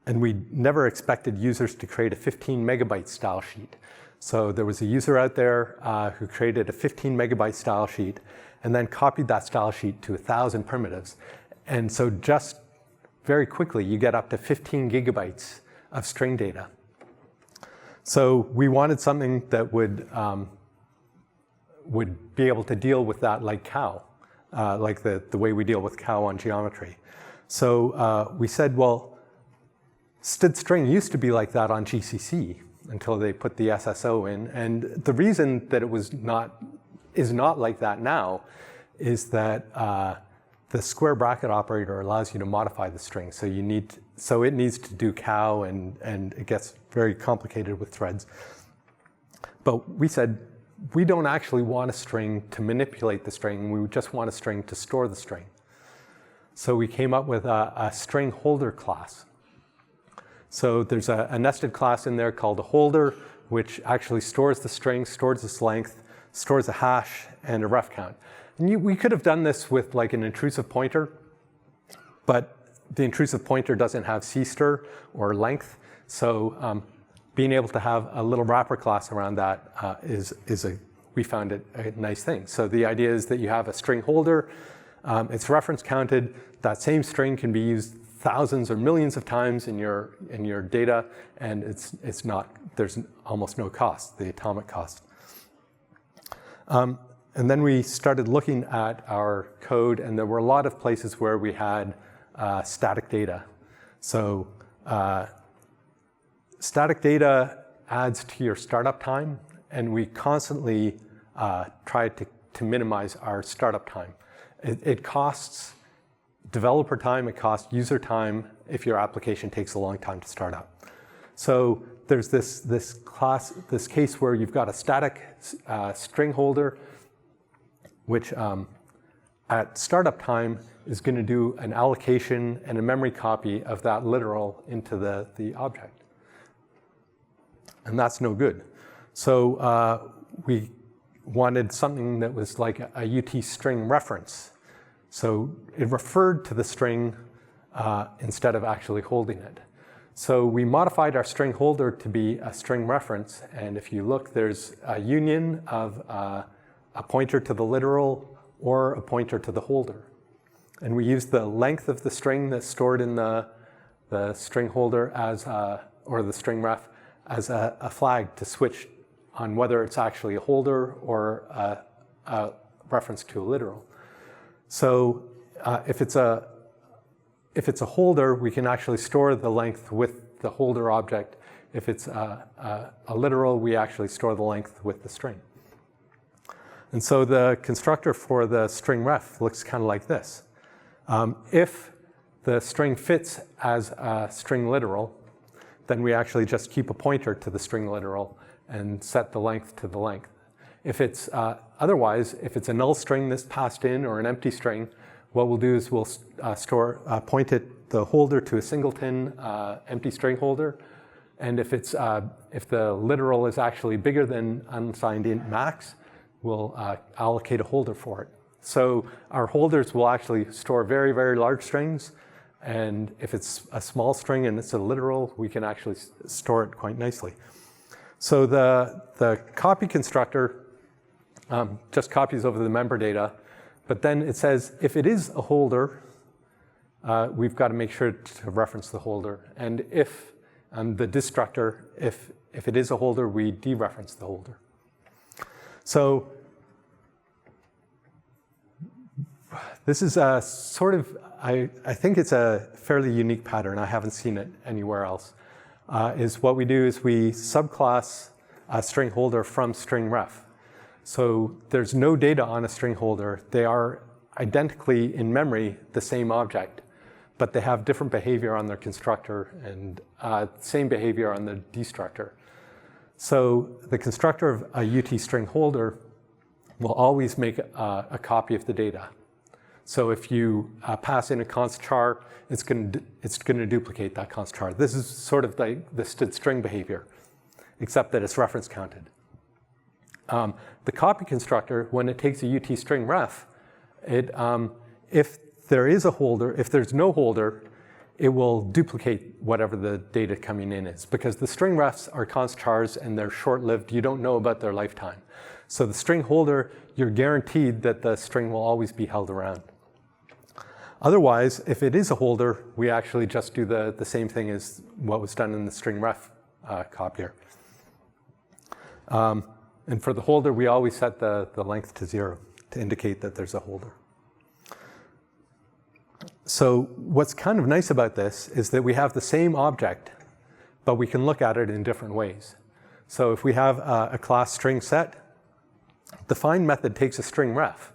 we never expected users to create a 15 megabyte style sheet. So there was a user out there who created a 15 megabyte style sheet and then copied that style sheet to 1,000 primitives. And so just very quickly, you get up to 15 gigabytes of string data. So we wanted something that would be able to deal with that like cow, like the way we deal with cow on geometry. So we said, well, std string used to be like that on GCC until they put the SSO in. And the reason that it is not like that now is that the square bracket operator allows you to modify the string. So it needs to do cow, and it gets very complicated with threads. But we said, we don't actually want a string to manipulate the string. We just want a string to store the string. So we came up with a string holder class. So there's a nested class in there called a holder, which actually stores the string, stores its length, stores a hash, and a ref count. And we could have done this with like an intrusive pointer, but the intrusive pointer doesn't have CStir or length. So being able to have a little wrapper class around that we found it a nice thing. So the idea is that you have a string holder, it's reference counted, that same string can be used thousands or millions of times in your data, and there's almost no cost, the atomic cost. And then we started looking at our code, and there were a lot of places where we had static data. So static data adds to your startup time, and we constantly tried to minimize our startup time. It costs developer time, it costs user time if your application takes a long time to start up. So there's this case where you've got a static string holder, which at startup time is going to do an allocation and a memory copy of that literal into the object. And that's no good. So we wanted something that was like a UT string reference. So it referred to the string instead of actually holding it. So we modified our string holder to be a string reference. And if you look, there's a union of a pointer to the literal or a pointer to the holder. And we use the length of the string that's stored in the string holder or the string ref as a flag to switch on whether it's actually a holder or a reference to a literal. So if it's a holder, we can actually store the length with the holder object. If it's a literal, we actually store the length with the string. And so the constructor for the string ref looks kind of like this. If the string fits as a string literal, then we actually just keep a pointer to the string literal and set the length to the length. If it's otherwise, if it's a null string that's passed in or an empty string, what we'll do is we'll point the holder to a singleton empty string holder. And if the literal is actually bigger than unsigned int max, we'll allocate a holder for it. So our holders will actually store very, very large strings. And if it's a small string and it's a literal, we can actually store it quite nicely. So the copy constructor just copies over the member data. But then it says, if it is a holder, we've got to make sure to reference the holder. And if the destructor, if it is a holder, we dereference the holder. So this is a sort of, I think it's a fairly unique pattern. I haven't seen it anywhere else. Is what we do is we subclass a string holder from string ref. So there's no data on a string holder. They are identically in memory the same object, but they have different behavior on their constructor and same behavior on the destructor. So the constructor of a UT string holder will always make a copy of the data. So if you pass in a const char, it's going to duplicate that const char. This is sort of like the string behavior, except that it's reference counted. The copy constructor, when it takes a UT string ref, if there is a holder, if there's no holder, it will duplicate whatever the data coming in is, because the string refs are const chars and they're short-lived. You don't know about their lifetime. So the string holder, you're guaranteed that the string will always be held around. Otherwise, if it is a holder, we actually just do the same thing as what was done in the string ref copier. And for the holder, we always set the length to 0 to indicate that there's a holder. So what's kind of nice about this is that we have the same object, but we can look at it in different ways. So if we have a class string set, the find method takes a string ref,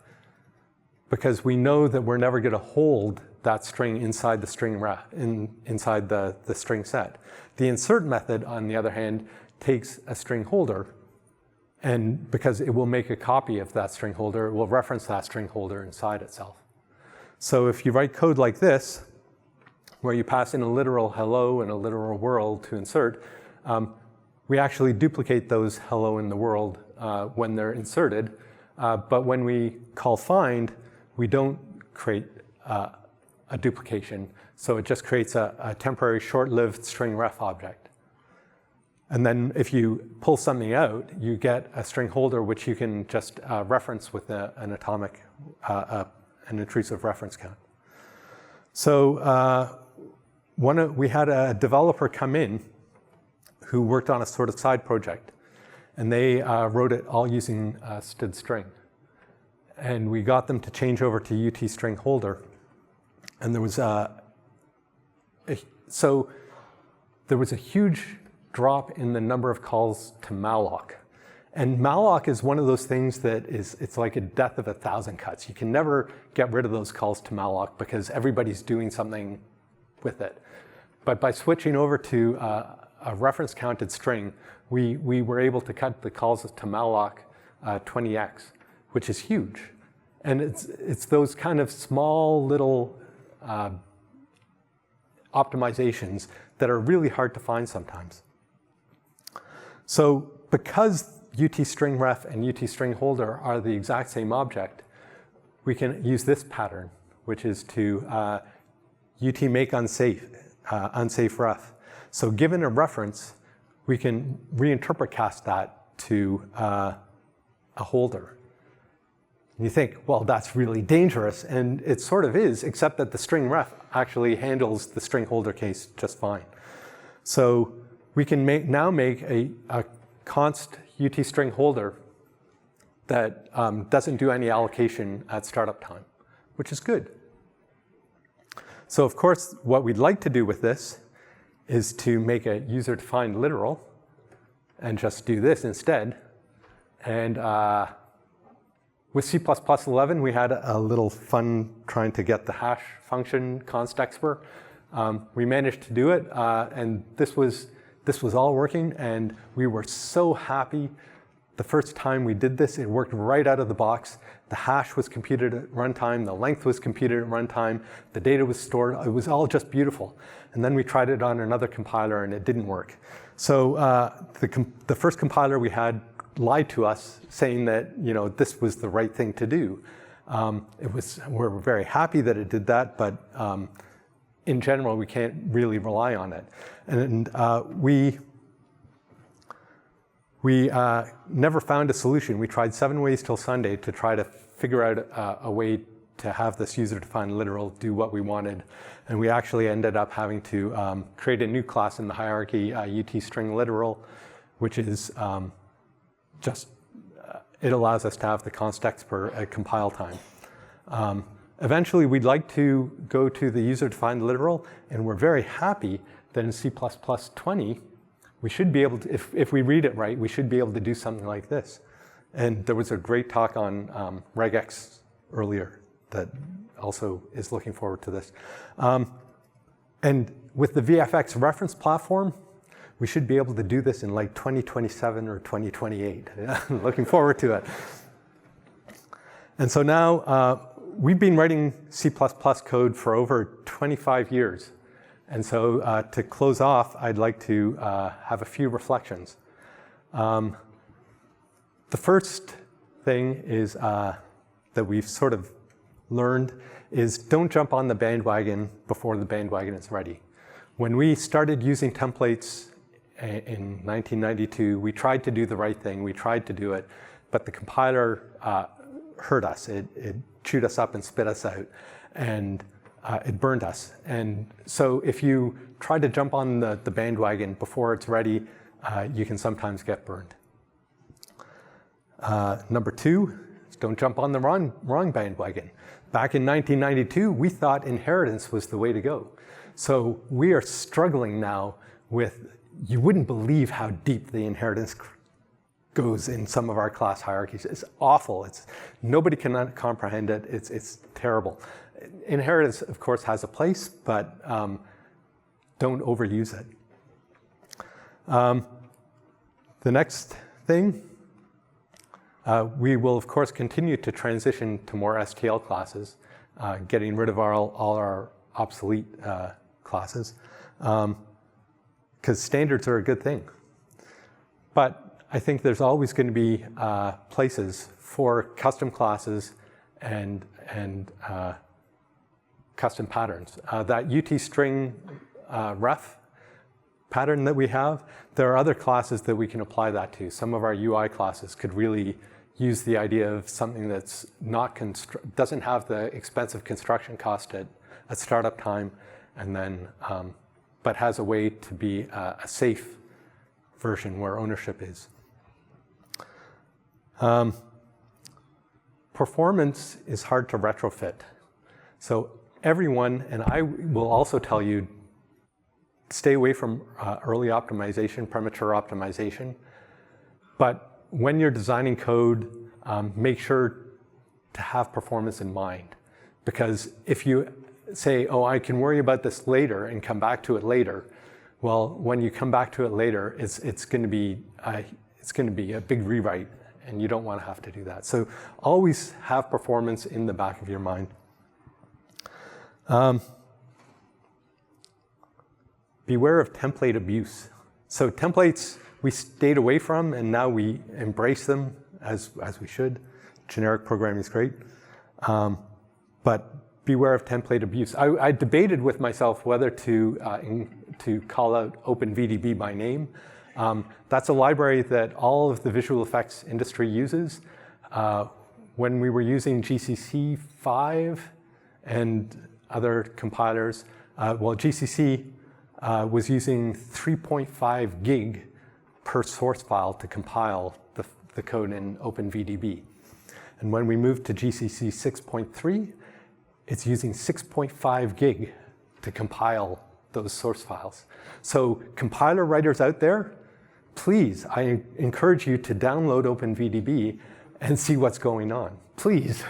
because we know that we're never going to hold that string inside the string ref, inside the string set. The insert method, on the other hand, takes a string holder, and because it will make a copy of that string holder, it will reference that string holder inside itself. So if you write code like this, where you pass in a literal hello and a literal world to insert, we actually duplicate those hello and the world when they're inserted. But when we call find, we don't create a duplication. So it just creates a temporary short-lived string ref object. And then if you pull something out, you get a string holder which you can just reference with an atomic, an intrusive reference count. So we had a developer come in who worked on a sort of side project, and they wrote it all using std string. And we got them to change over to UT string holder. And there was a huge drop in the number of calls to malloc. And malloc is one of those things that it's like a death of 1,000 cuts. You can never get rid of those calls to malloc because everybody's doing something with it. But by switching over to a reference counted string, we were able to cut the calls to malloc 20x, which is huge. And it's those kind of small little optimizations that are really hard to find sometimes. So because UT string ref and UT string holder are the exact same object, we can use this pattern, which is to UT make unsafe ref. So given a reference, we can reinterpret cast that to a holder. And you think, well, that's really dangerous, and it sort of is, except that the string ref actually handles the string holder case just fine. So we can now make a const UT string holder that doesn't do any allocation at startup time, which is good. So of course, what we'd like to do with this is to make a user-defined literal and just do this instead. And with C++11, we had a little fun trying to get the hash function const expr. We managed to do it, and this was all working, and we were so happy. The first time we did this, it worked right out of the box. The hash was computed at runtime, the length was computed at runtime, the data was stored. It was all just beautiful. And then we tried it on another compiler, and it didn't work. So the first compiler we had lied to us, saying that this was the right thing to do. We're very happy that it did that, but in general, we can't really rely on it. And we never found a solution. We tried 7 ways till Sunday to try to figure out a way to have this user-defined literal do what we wanted. And we actually ended up having to create a new class in the hierarchy, UT string literal, which is it allows us to have the const expr at compile time. Eventually, we'd like to go to the user-defined literal, and we're very happy that in C++20, we should be able to, if we read it right, we should be able to do something like this. And there was a great talk on regex earlier that also is looking forward to this. And with the VFX reference platform, we should be able to do this in like 2027 or 2028. Looking forward to it. And so now we've been writing C++ code for over 25 years. And so to close off, I'd like to have a few reflections. The first thing is that we've sort of learned is don't jump on the bandwagon before the bandwagon is ready. When we started using templates in 1992, we tried to do the right thing. We tried to do it, but the compiler hurt us. It chewed us up and spit us out, and it burned us. And so if you try to jump on the bandwagon before it's ready, you can sometimes get burned. Number two, don't jump on the wrong bandwagon. Back in 1992, we thought inheritance was the way to go. So we are struggling now with, you wouldn't believe how deep the inheritance goes in some of our class hierarchies. It's awful. Nobody can comprehend it. It's terrible. Inheritance, of course, has a place, but don't overuse it. The next thing, we will, of course, continue to transition to more STL classes, getting rid of all our obsolete classes, because standards are a good thing. But I think there's always going to be places for custom classes and custom patterns. That UT string ref pattern that we have, there are other classes that we can apply that to. Some of our UI classes could really use the idea of something that's not doesn't have the expensive construction cost at startup time, and then but has a way to be a safe version where ownership is. Performance is hard to retrofit. So everyone, and I will also tell you, stay away from early optimization, premature optimization. But when you're designing code, make sure to have performance in mind. Because if you say, oh, I can worry about this later and come back to it later, well, when you come back to it later, it's going to be a big rewrite, and you don't want to have to do that. So always have performance in the back of your mind. Beware of template abuse. So templates we stayed away from, and now we embrace them as we should. Generic programming is great. But beware of template abuse. I debated with myself whether to call out OpenVDB by name. That's a library that all of the visual effects industry uses. When we were using GCC 5 and other compilers, well, GCC was using 3.5 gig per source file to compile the code in OpenVDB. And when we moved to GCC 6.3, it's using 6.5 gig to compile those source files. So compiler writers out there, please, I encourage you to download OpenVDB and see what's going on. Please.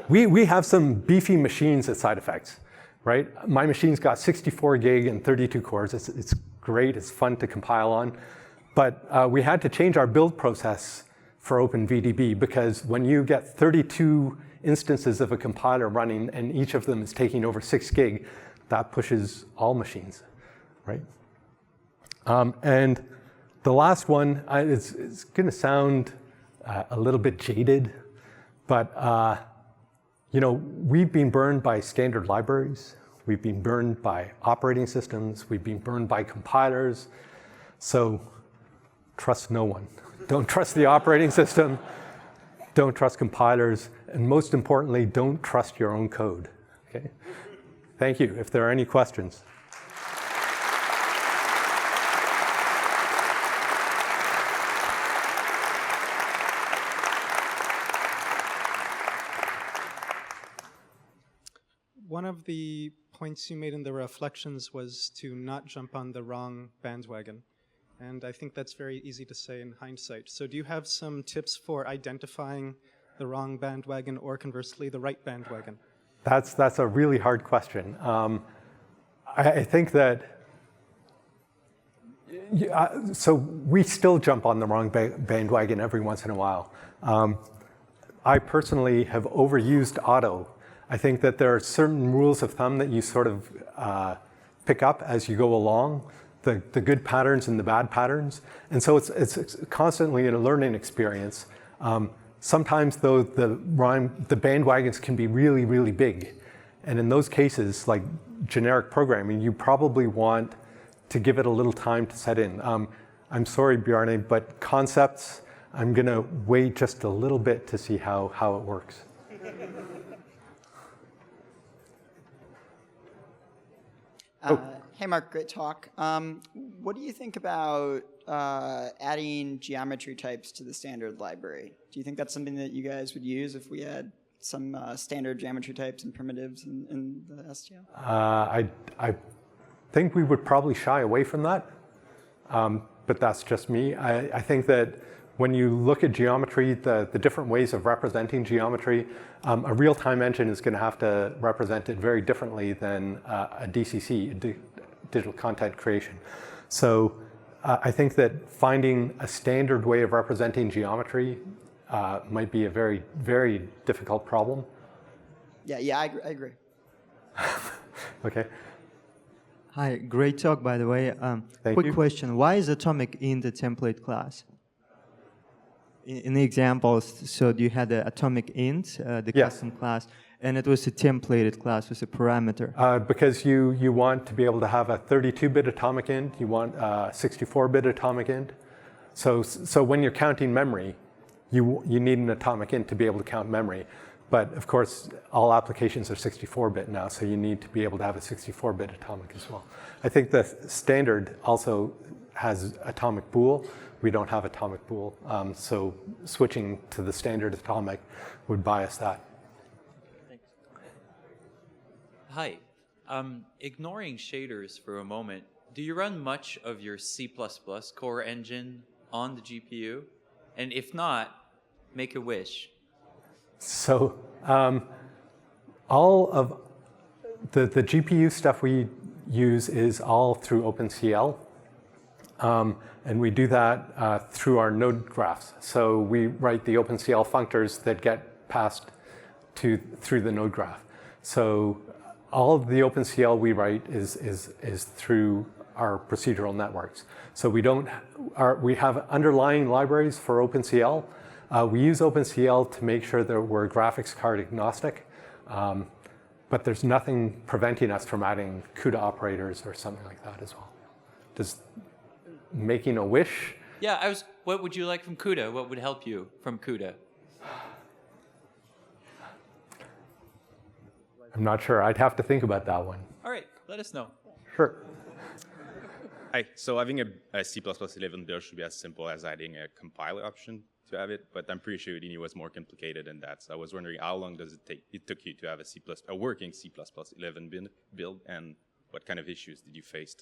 We have some beefy machines at SideFX, right? My machine's got 64 gig and 32 cores. It's great. It's fun to compile on. But we had to change our build process for OpenVDB because when you get 32 instances of a compiler running and each of them is taking over 6 gig, that pushes all machines, right? And the last one, it's going to sound a little bit jaded, but you know, we've been burned by standard libraries. We've been burned by operating systems. We've been burned by compilers. So trust no one. Don't trust the operating system. Don't trust compilers. And most importantly, don't trust your own code. Okay? Thank you. If there are any questions. One of the points you made in the reflections was to not jump on the wrong bandwagon. And I think that's very easy to say in hindsight. So do you have some tips for identifying the wrong bandwagon or conversely the right bandwagon? That's a really hard question. I think that, so we still jump on the wrong bandwagon every once in a while. I personally have overused auto. I think that there are certain rules of thumb that you sort of pick up as you go along, the good patterns and the bad patterns. And so it's constantly a learning experience. Sometimes though the bandwagons can be really, really big. And in those cases, like generic programming, you probably want to give it a little time to set in. I'm sorry, Bjarne, but concepts, I'm going to wait just a little bit to see how it works. Hey, Mark, great talk. What do you think about adding geometry types to the standard library? Do you think that's something that you guys would use if we had some standard geometry types and primitives in the STL? I think we would probably shy away from that, but that's just me. I think that when you look at geometry, the different ways of representing geometry, a real-time engine is going to have to represent it very differently than a DCC, digital content creation. So I think that finding a standard way of representing geometry might be a very, very difficult problem. Yeah, I agree. Okay. Hi, great talk, by the way. Quick question. Why is atomic in the template class? In the examples, so you had the atomic int, the custom class, and it was a templated class with a parameter. Because you want to be able to have a 32-bit atomic int, you want a 64-bit atomic int. So when you're counting memory, you need an atomic int to be able to count memory. But of course, all applications are 64-bit now, so you need to be able to have a 64-bit atomic as well. I think the standard also has atomic bool. We don't have atomic bool, so switching to the standard atomic would bias that. Thanks. Hi. Ignoring shaders for a moment, do you run much of your C++ core engine on the GPU? And if not, make a wish. So all of the GPU stuff we use is all through OpenCL. And we do that through our node graphs. So we write the OpenCL functors that get passed through the node graph. So all of the OpenCL we write is through our procedural networks. So we have underlying libraries for OpenCL. We use OpenCL to make sure that we're graphics card agnostic. But there's nothing preventing us from adding CUDA operators or something like that as well. Making a wish? Yeah, what would you like from CUDA? What would help you from CUDA? I'm not sure. I'd have to think about that one. All right, let us know. Sure. Hi, so having a C++11 build should be as simple as adding a compiler option to have it, but I'm pretty sure Houdini was more complicated than that. So I was wondering how long does it took you to have a working C++11 build, and what kind of issues did you face?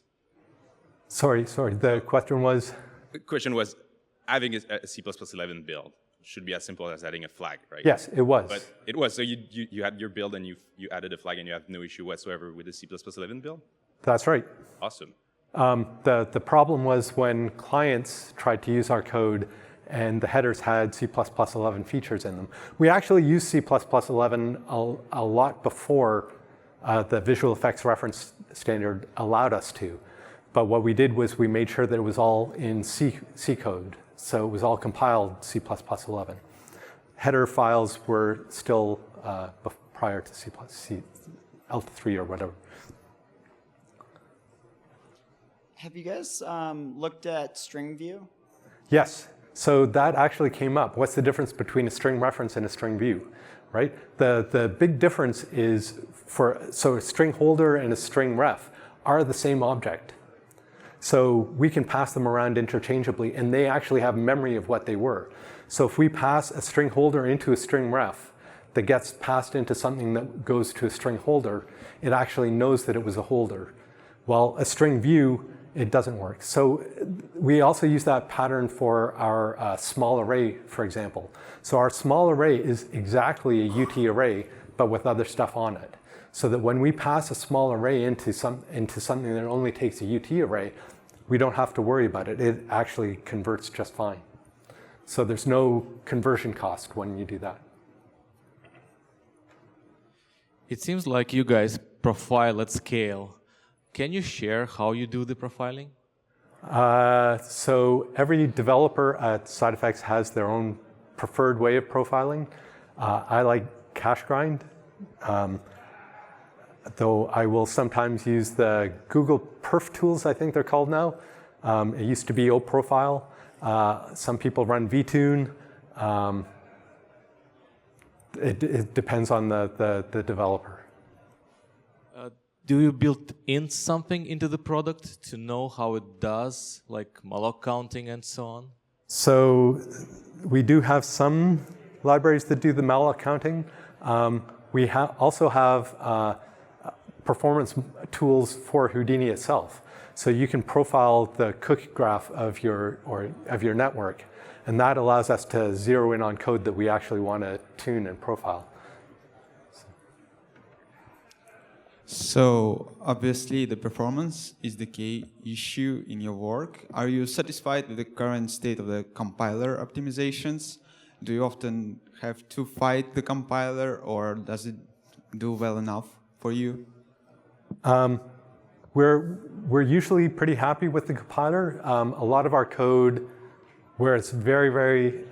Sorry. The question was? The question was, having a C++11 build should be as simple as adding a flag, right? Yes, it was. But it was. So you had your build and you added a flag and you have no issue whatsoever with the C++11 build? That's right. Awesome. The problem was when clients tried to use our code and the headers had C++11 features in them. We actually used C++11 a lot before the visual effects reference standard allowed us to. But what we did was we made sure that it was all in C code. So it was all compiled C++11. Header files were still prior to L3 or whatever. Have you guys looked at string view? Yes. So that actually came up. What's the difference between a string reference and a string view, right? The big difference is so a string holder and a string ref are the same object. So we can pass them around interchangeably, and they actually have memory of what they were. So if we pass a string holder into a string ref that gets passed into something that goes to a string holder, it actually knows that it was a holder. While a string view it doesn't work. So we also use that pattern for our small array, for example. So our small array is exactly a UT array, but with other stuff on it. So that when we pass a small array into something that only takes a UT array, we don't have to worry about it. It actually converts just fine. So there's no conversion cost when you do that. It seems like you guys profile at scale. Can you share how you do the profiling? So every developer at SideFX has their own preferred way of profiling. I like cache grind, though I will sometimes use the Google Perf tools, I think they're called now. It used to be OProfile. Some people run VTune. It depends on the developer. Do you build in something into the product to know how it does, like malloc counting and so on? So we do have some libraries that do the malloc counting. We also have performance tools for Houdini itself. So you can profile the cookie graph of your network, and that allows us to zero in on code that we actually want to tune and profile. So obviously the performance is the key issue in your work. Are you satisfied with the current state of the compiler optimizations? Do you often have to fight the compiler, or does it do well enough for you? We're usually pretty happy with the compiler. A lot of our code, where it's very, very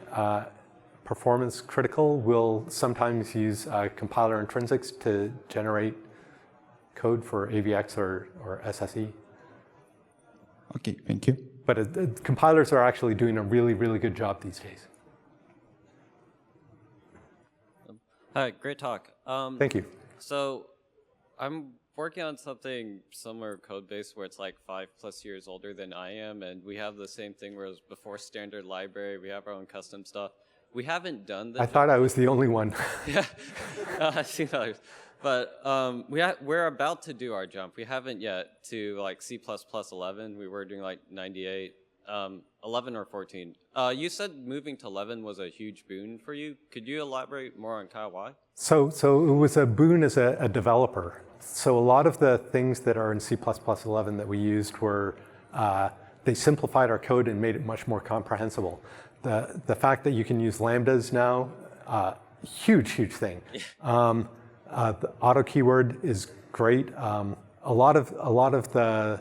performance critical, will sometimes use compiler intrinsics to generate code for AVX or SSE. Okay, thank you. But compilers are actually doing a really, really good job these days. Hi, great talk. Thank you. So I'm working on something similar code base where it's like 5+ years older than I am, and we have the same thing where it was before standard library, we have our own custom stuff. We haven't done this. I thought I was the only one. Yeah, I've seen others. But we're about to do our jump. We haven't yet to like C++ 11. We were doing like 98, 11 or 14. You said moving to 11 was a huge boon for you. Could you elaborate more on kind of why? So it was a boon as a developer. So a lot of the things that are in C++ 11 that we used were, they simplified our code and made it much more comprehensible. The fact that you can use lambdas now, huge thing. The auto keyword is great. A lot of the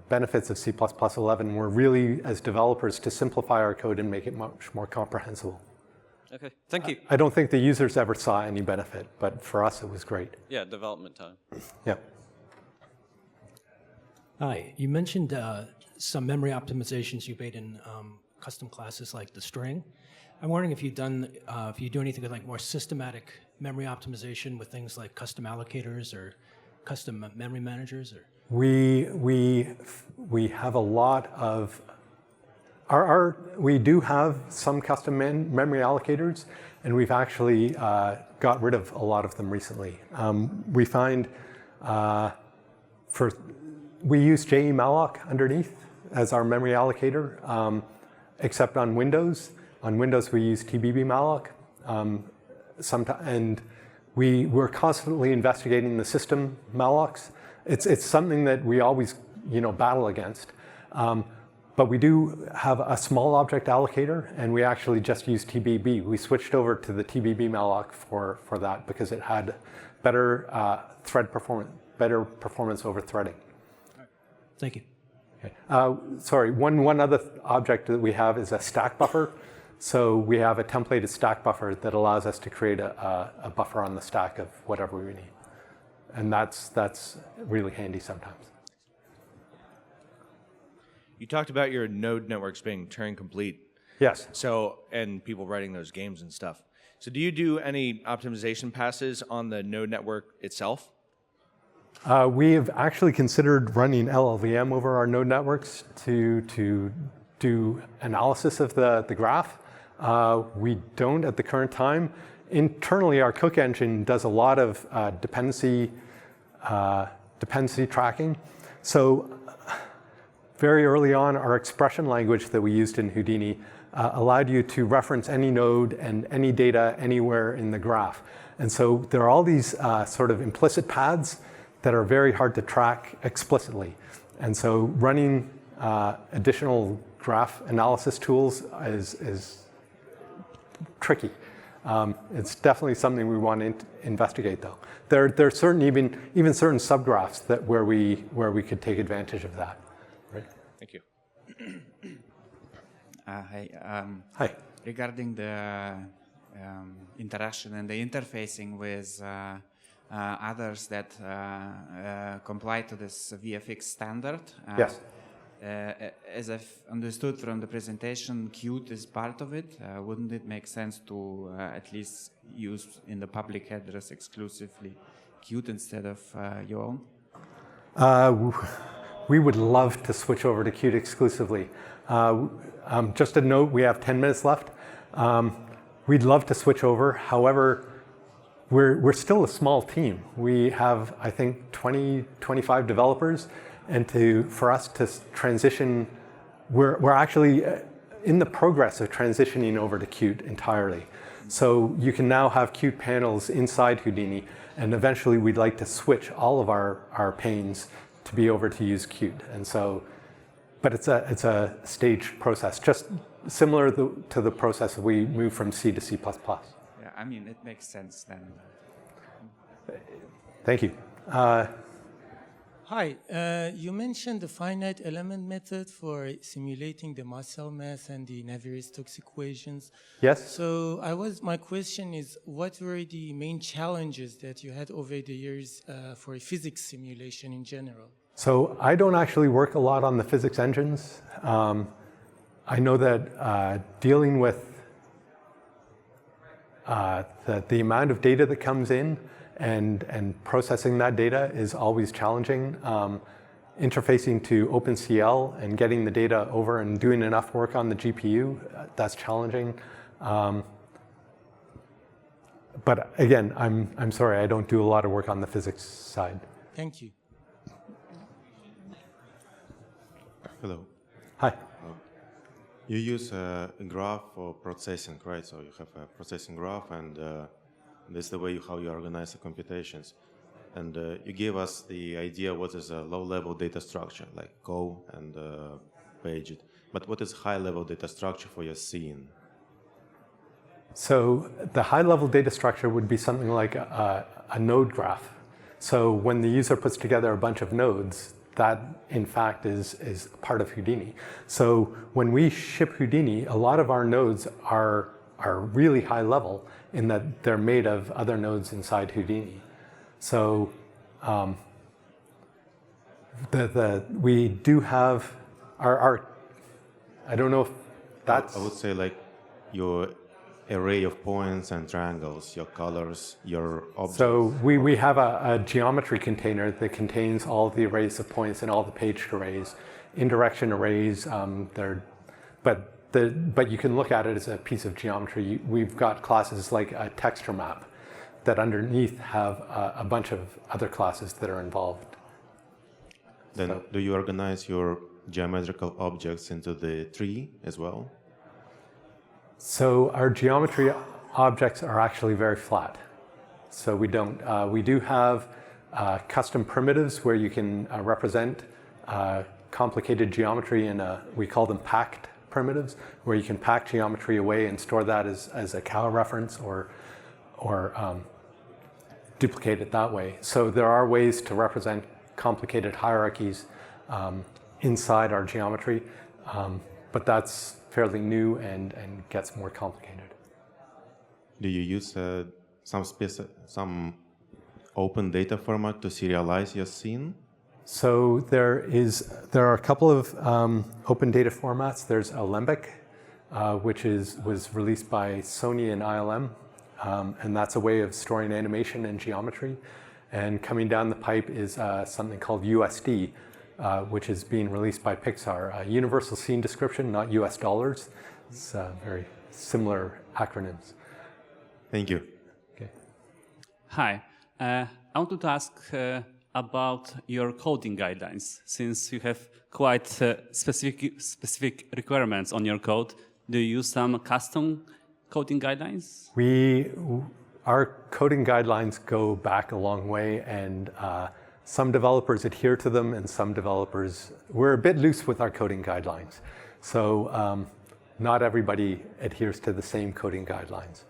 benefits of C++ 11 were really, as developers, to simplify our code and make it much more comprehensible. Okay, thank you. I don't think the users ever saw any benefit, but for us it was great. Yeah, development time. Yeah. Hi, you mentioned some memory optimizations you made in custom classes like the string. I'm wondering if you do anything with like more systematic memory optimization with things like custom allocators or custom memory managers, or? We have a lot of we do have some custom memory allocators, and we've actually got rid of a lot of them recently. We find we use JEmalloc underneath as our memory allocator, except on Windows. On Windows, we use TBBmalloc. And we're constantly investigating the system mallocs. It's something that we always battle against. But we do have a small object allocator, and we actually just use TBB. We switched over to the TBBmalloc for that because it had better better performance over threading. All right. Thank you. Okay. Sorry, one other object that we have is a stack buffer. So we have a templated stack buffer that allows us to create a buffer on the stack of whatever we need. And that's really handy sometimes. You talked about your node networks being Turing complete. Yes. So, and people writing those games and stuff. So do you do any optimization passes on the node network itself? We have actually considered running LLVM over our node networks to do analysis of the graph. We don't at the current time. Internally, our cook engine does a lot of dependency tracking. So very early on, our expression language that we used in Houdini allowed you to reference any node and any data anywhere in the graph. And so there are all these sort of implicit paths that are very hard to track explicitly. And so running additional graph analysis tools is tricky. It's definitely something we want to investigate, though. There are certain even certain subgraphs that where we could take advantage of that. Right? Thank you. Hi. Hi. Regarding the interaction and the interfacing with others that comply to this VFX standard. Yes. As I've understood from the presentation, Qt is part of it. Wouldn't it make sense to at least use in the public address exclusively Qt instead of your own? We would love to switch over to Qt exclusively. Just a note, we have 10 minutes left. We'd love to switch over. However, we're still a small team. We have, I think, 20, 25 developers. And for us to transition, we're actually in the progress of transitioning over to Qt entirely. So you can now have Qt panels inside Houdini, and eventually we'd like to switch all of our panes to be over to use Qt. And so, but it's a staged process, just similar to the process that we move from C to C++. Yeah, I mean, it makes sense then. Thank you. Hi, you mentioned the finite element method for simulating the muscle mass and the Navier-Stokes equations. Yes. So my question is, what were the main challenges that you had over the years for physics simulation in general? So I don't actually work a lot on the physics engines. I know that dealing with the amount of data that comes in and processing that data is always challenging. Interfacing to OpenCL and getting the data over and doing enough work on the GPU, that's challenging. But again, I'm sorry, I don't do a lot of work on the physics side. Thank you. Hello. Hi. You use a graph for processing, right? So you have a processing graph, and this is the way how you organize the computations. And you gave us the idea what is a low-level data structure, like Go and Page it. But what is high-level data structure for your scene? So the high-level data structure would be something like a node graph. So when the user puts together a bunch of nodes, that in fact is part of Houdini. So when we ship Houdini, a lot of our nodes are really high level in that they're made of other nodes inside Houdini. So we do have our I don't know if that's... I would say like your array of points and triangles, your colors, your objects. So we have a geometry container that contains all the arrays of points and all the paged arrays, indirection arrays. But you can look at it as a piece of geometry. We've got classes like a texture map that underneath have a bunch of other classes that are involved. Then do you organize your geometrical objects into the tree as well? So our geometry objects are actually very flat. So we don't. We do have custom primitives where you can represent complicated geometry in we call them packed primitives, where you can pack geometry away and store that as a cow reference or duplicate it that way. So there are ways to represent complicated hierarchies inside our geometry, but that's fairly new and gets more complicated. Do you use some open data format to serialize your scene? So there are a couple of open data formats. There's Alembic, which was released by Sony and ILM, and that's a way of storing animation and geometry. And coming down the pipe is something called USD, which is being released by Pixar. Universal Scene Description, not US dollars. It's very similar acronyms. Thank you. Okay. Hi. I wanted to ask about your coding guidelines. Since you have quite specific requirements on your code, do you use some custom coding guidelines? Our coding guidelines go back a long way, and some developers adhere to them, and some developers, we're a bit loose with our coding guidelines. So not everybody adheres to the same coding guidelines.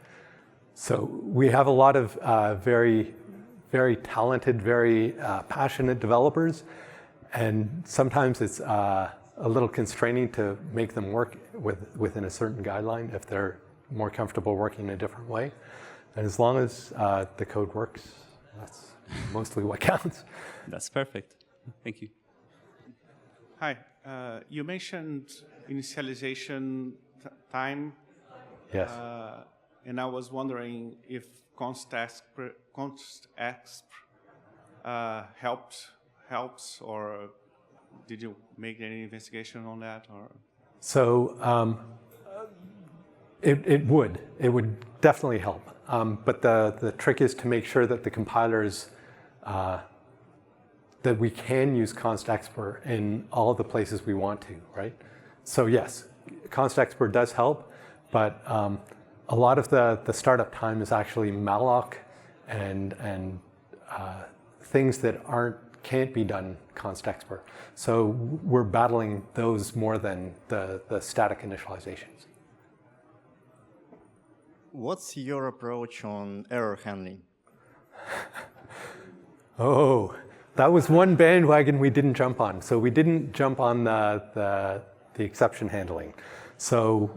So we have a lot of very, very talented, very passionate developers, and sometimes it's a little constraining to make them work within a certain guideline if they're more comfortable working in a different way. And as long as the code works, that's mostly what counts. That's perfect. Thank you. Hi. You mentioned initialization time. Yes. And I was wondering if constexp helps, or did you make any investigation on that? Or? So it would definitely help. But the trick is to make sure that the compilers, that we can use constexp in all the places we want to, right? So yes, constexp does help, but a lot of the startup time is actually malloc and things that can't be done constexp. So we're battling those more than the static initializations. What's your approach on error handling? Oh, that was one bandwagon we didn't jump on. So we didn't jump on the exception handling. So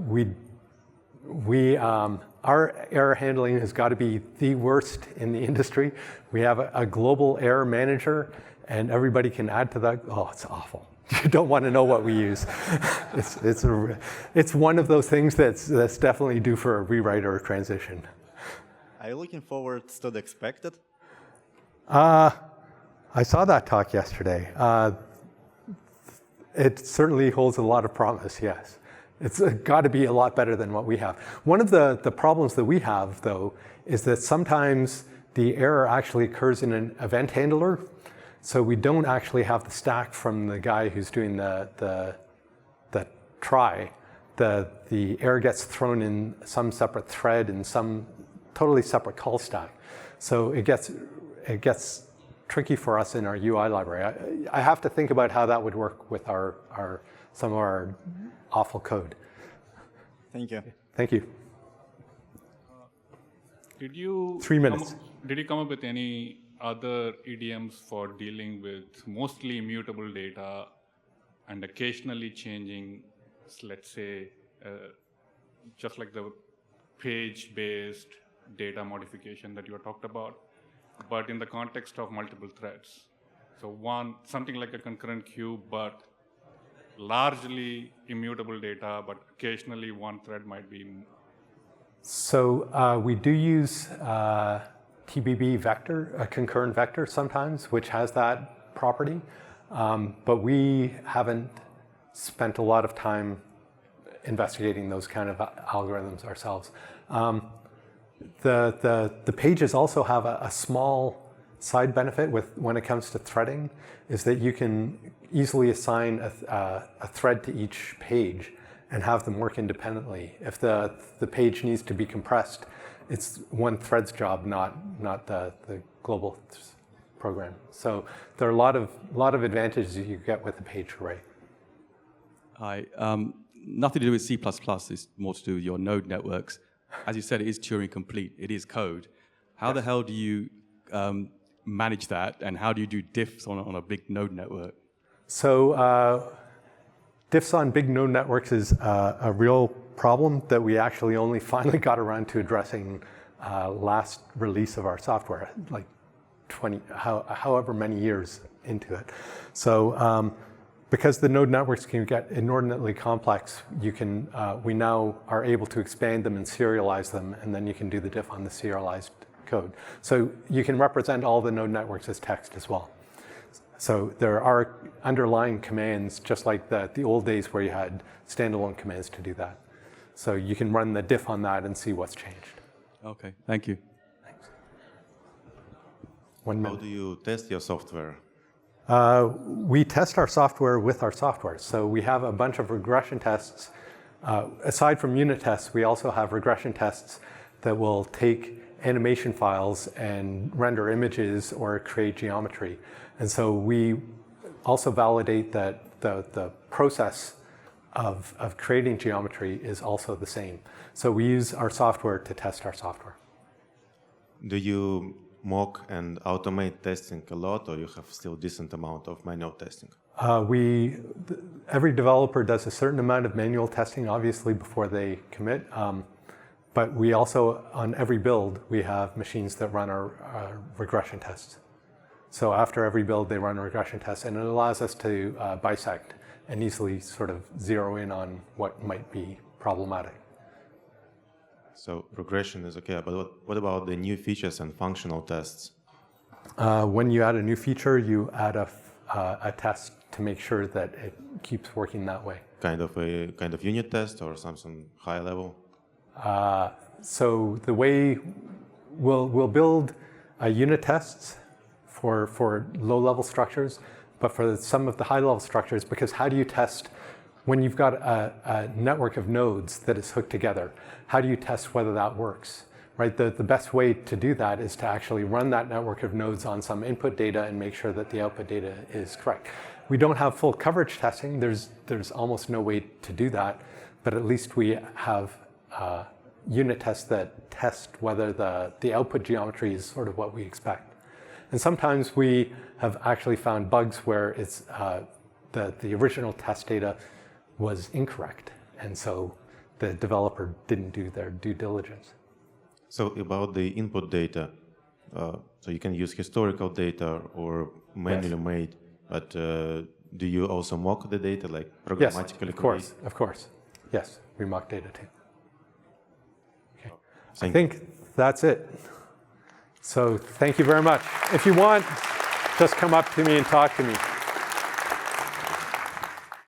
our error handling has got to be the worst in the industry. We have a global error manager, and everybody can add to that. Oh, it's awful. You don't want to know what we use. It's one of those things that's definitely due for a rewrite or a transition. Are you looking forward to the expected? I saw that talk yesterday. It certainly holds a lot of promise, yes. It's got to be a lot better than what we have. One of the problems that we have, though, is that sometimes the error actually occurs in an event handler. So we don't actually have the stack from the guy who's doing the try. The error gets thrown in some separate thread in some totally separate call stack. So it gets tricky for us in our UI library. I have to think about how that would work with some of our awful code. Thank you. Thank you. Did you 3 minutes. Did you come up with any other idioms for dealing with mostly immutable data and occasionally changing, let's say, just like the page-based data modification that you talked about, but in the context of multiple threads? So something like a concurrent queue, but largely immutable data, but occasionally one thread might be. So we do use TBB vector, a concurrent vector sometimes, which has that property. But we haven't spent a lot of time investigating those kind of algorithms ourselves. The pages also have a small side benefit when it comes to threading, is that you can easily assign a thread to each page and have them work independently. If the page needs to be compressed, it's one thread's job, not the global program. So there are a lot of advantages you get with the page array. Hi, nothing to do with C++, it's more to do with your node networks. As you said, it is Turing complete, it is code. How the hell do you manage that, and how do you do diffs on a big node network? So diffs on big node networks is a real problem that we actually only finally got around to addressing last release of our software, like however many years into it. So because the node networks can get inordinately complex, we now are able to expand them and serialize them, and then you can do the diff on the serialized code. So you can represent all the node networks as text as well. So there are underlying commands, just like the old days where you had standalone commands to do that. So you can run the diff on that and see what's changed. Okay, thank you. Thanks. 1 minute. How do you test your software? We test our software with our software. So we have a bunch of regression tests. Aside from unit tests, we also have regression tests that will take animation files and render images or create geometry. And so we also validate that the process of creating geometry is also the same. So we use our software to test our software. Do you mock and automate testing a lot, or you have still decent amount of manual testing? Every developer does a certain amount of manual testing, obviously, before they commit. But we also, on every build, we have machines that run our regression tests. So after every build, they run regression tests, and it allows us to bisect and easily sort of zero in on what might be problematic. So regression is okay, but what about the new features and functional tests? When you add a new feature, you add a test to make sure that it keeps working that way. Kind of unit test or something high level? So the way we'll build unit tests for low-level structures, but for some of the high-level structures, because how do you test when you've got a network of nodes that is hooked together? How do you test whether that works? Right? The best way to do that is to actually run that network of nodes on some input data and make sure that the output data is correct. We don't have full coverage testing. There's almost no way to do that, but at least we have unit tests that test whether the output geometry is sort of what we expect. And sometimes we have actually found bugs where it's the original test data was incorrect, and so the developer didn't do their due diligence. So about the input data, so you can use historical data or manually made, but do you also mock the data, like programmatically? Yes, of course. Yes, we mock data too. Okay. I think that's it. So thank you very much. If you want, just come up to me and talk to me.